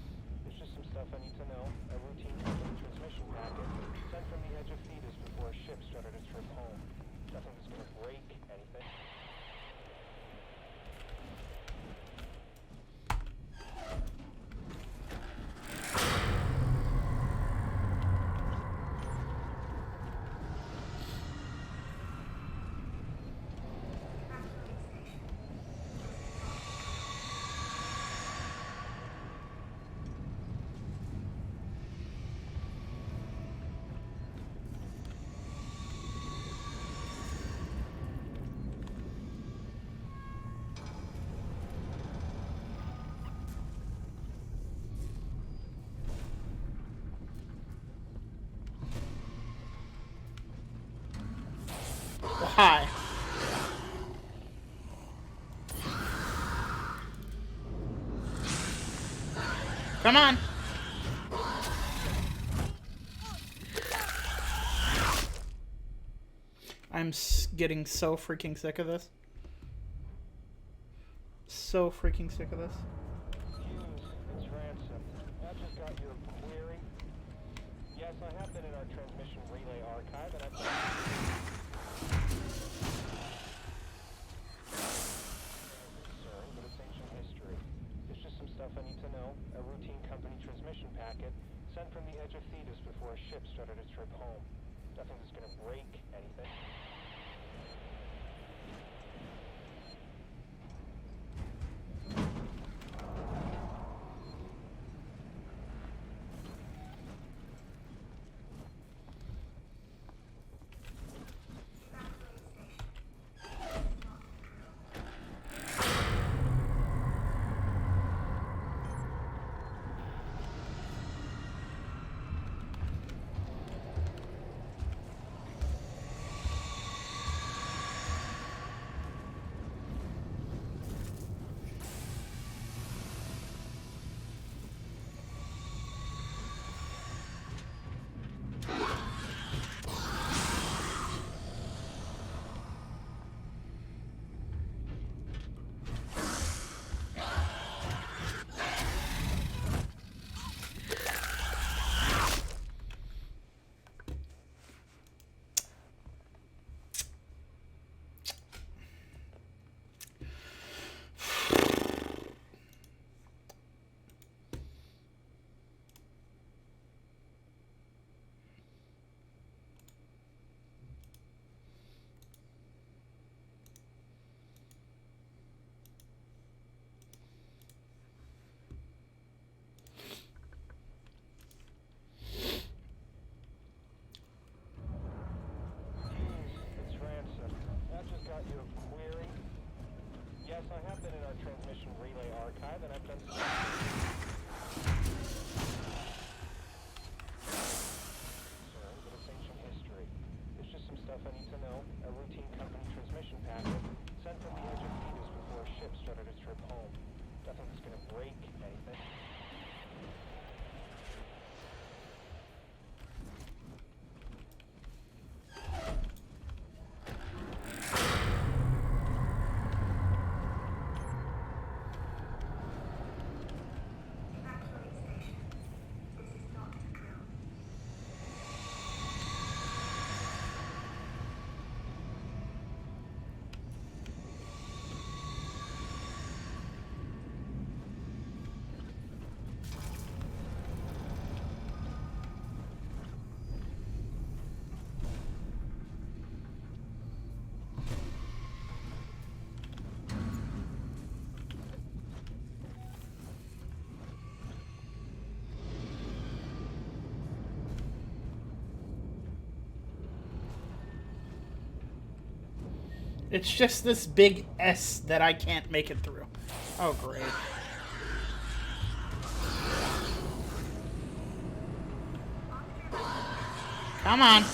There's just some stuff I need to know. A routine company transmission packet sent from the edge of Thetis before a ship started its trip home. Nothing that's gonna break anything. Hi. Come on. I'm getting so freaking sick of this. So freaking sick of this. It's Ransom. I just got your query. Yes, I have been in our transmission relay archive, and I've done concern, but it's ancient history. There's just some stuff I need to know. A routine company transmission packet sent from the edge of Thetis before a ship started its trip home. Nothing that's gonna break anything. Yes, I have been in our transmission relay archive, and I've done some... but it's ancient history. There's just some stuff I need to know. A routine company transmission packet sent from the edge of Phoebus before a ship started its trip home. Nothing that's gonna break anything. Evacuate station. This is not a drill. It's just this big S that I can't make it through. Oh, great. Come on. It's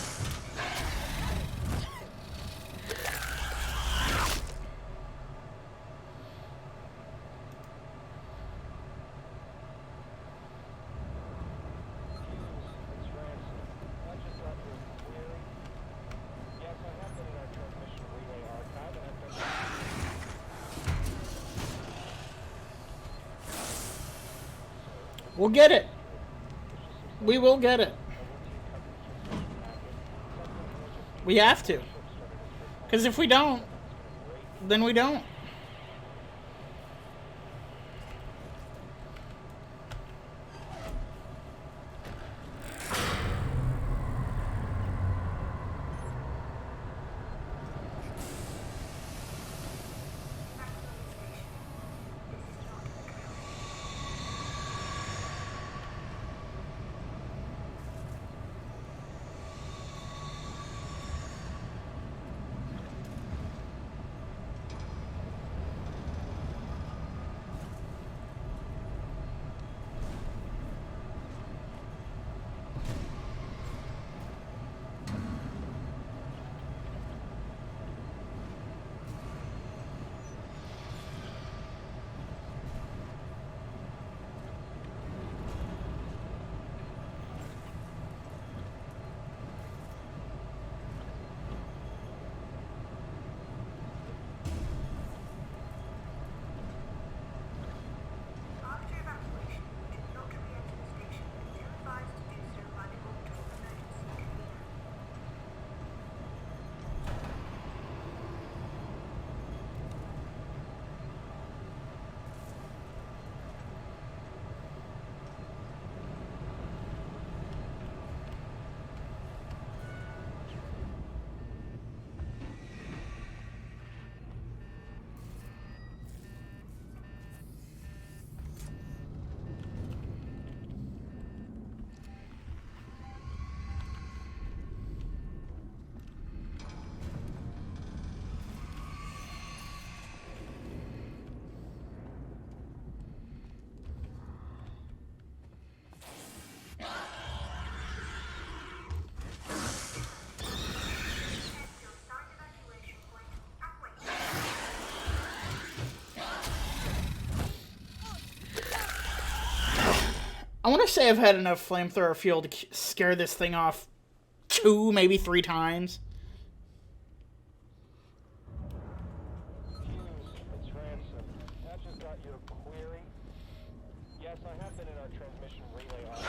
Ransom. I just got your query. Yes, I have been in our transmission relay archive, and I've done... We'll get it. We will get it. We have to. Because if we don't, then we don't. After evacuation, do not re-enter the station until advised to do so by the orbital emergency convener. Head to assigned evacuation point and wait. I want to say I've had enough flamethrower fuel to scare this thing off 2, maybe 3 times. It's Ransom. I just got your query. Yes, I have been in our transmission relay archive.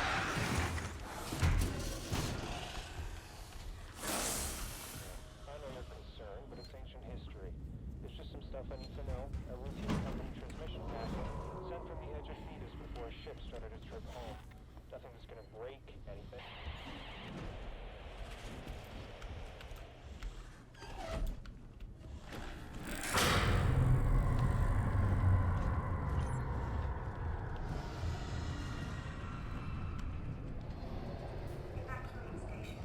I know you're concerned, but it's ancient history. There's just some stuff I need to know. A routine company transmission packet sent from the edge of Phoebus before a ship started its trip home. Nothing that's gonna break anything. Evacuate station.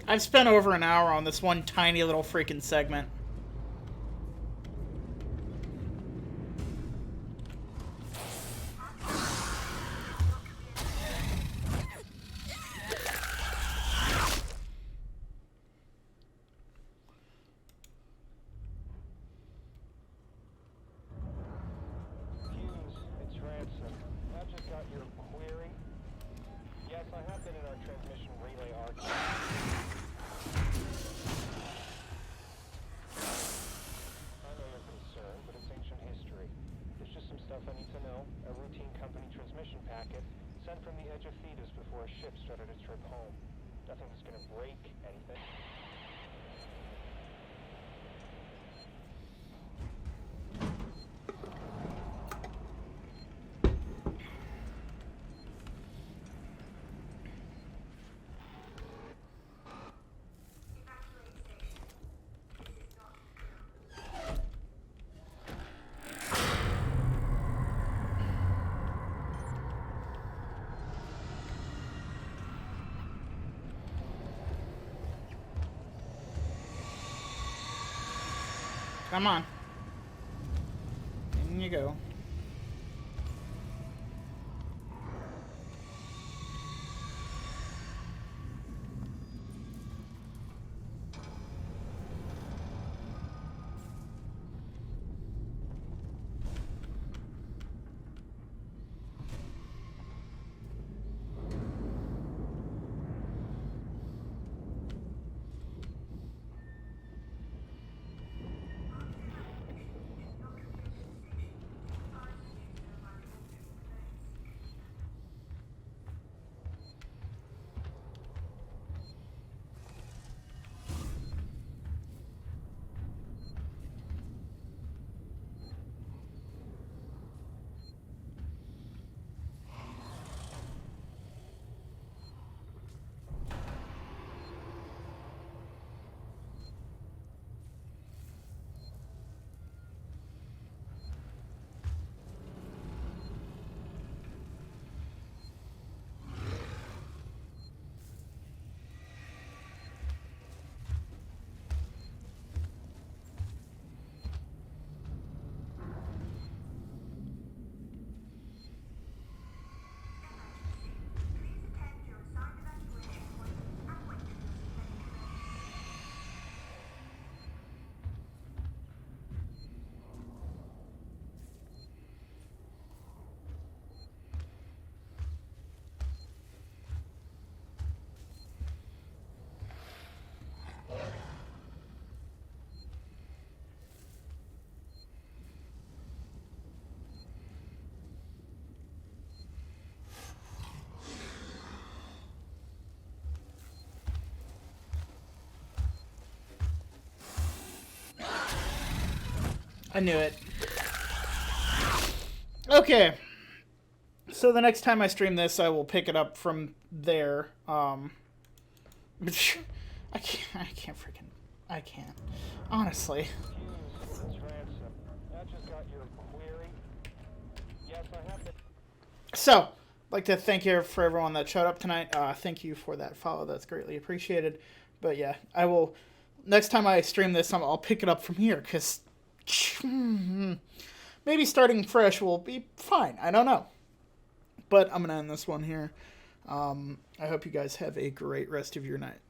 I've spent over an hour on this one tiny little freaking segment. Hughes, it's Ransom. I just got your query. Yes, I have been in our transmission relay archive. I know you're concerned, but it's ancient history. There's just some stuff I need to know. A routine company transmission packet sent from the edge of Thetis before a ship started its trip home. Nothing that's gonna break anything. Come on. In you go. I knew it. Okay. So the next time I stream this, I will pick it up from there. I can't. Honestly. Hughes, it's Ransom. I just got your query. Yes, I have been. So, I'd like to thank you for everyone that showed up tonight. Thank you for that follow. That's greatly appreciated. But yeah, I will. Next time I stream this, I'll pick it up from here because maybe starting fresh will be fine. I don't know. But I'm going to end this one here. I hope you guys have a great rest of your night.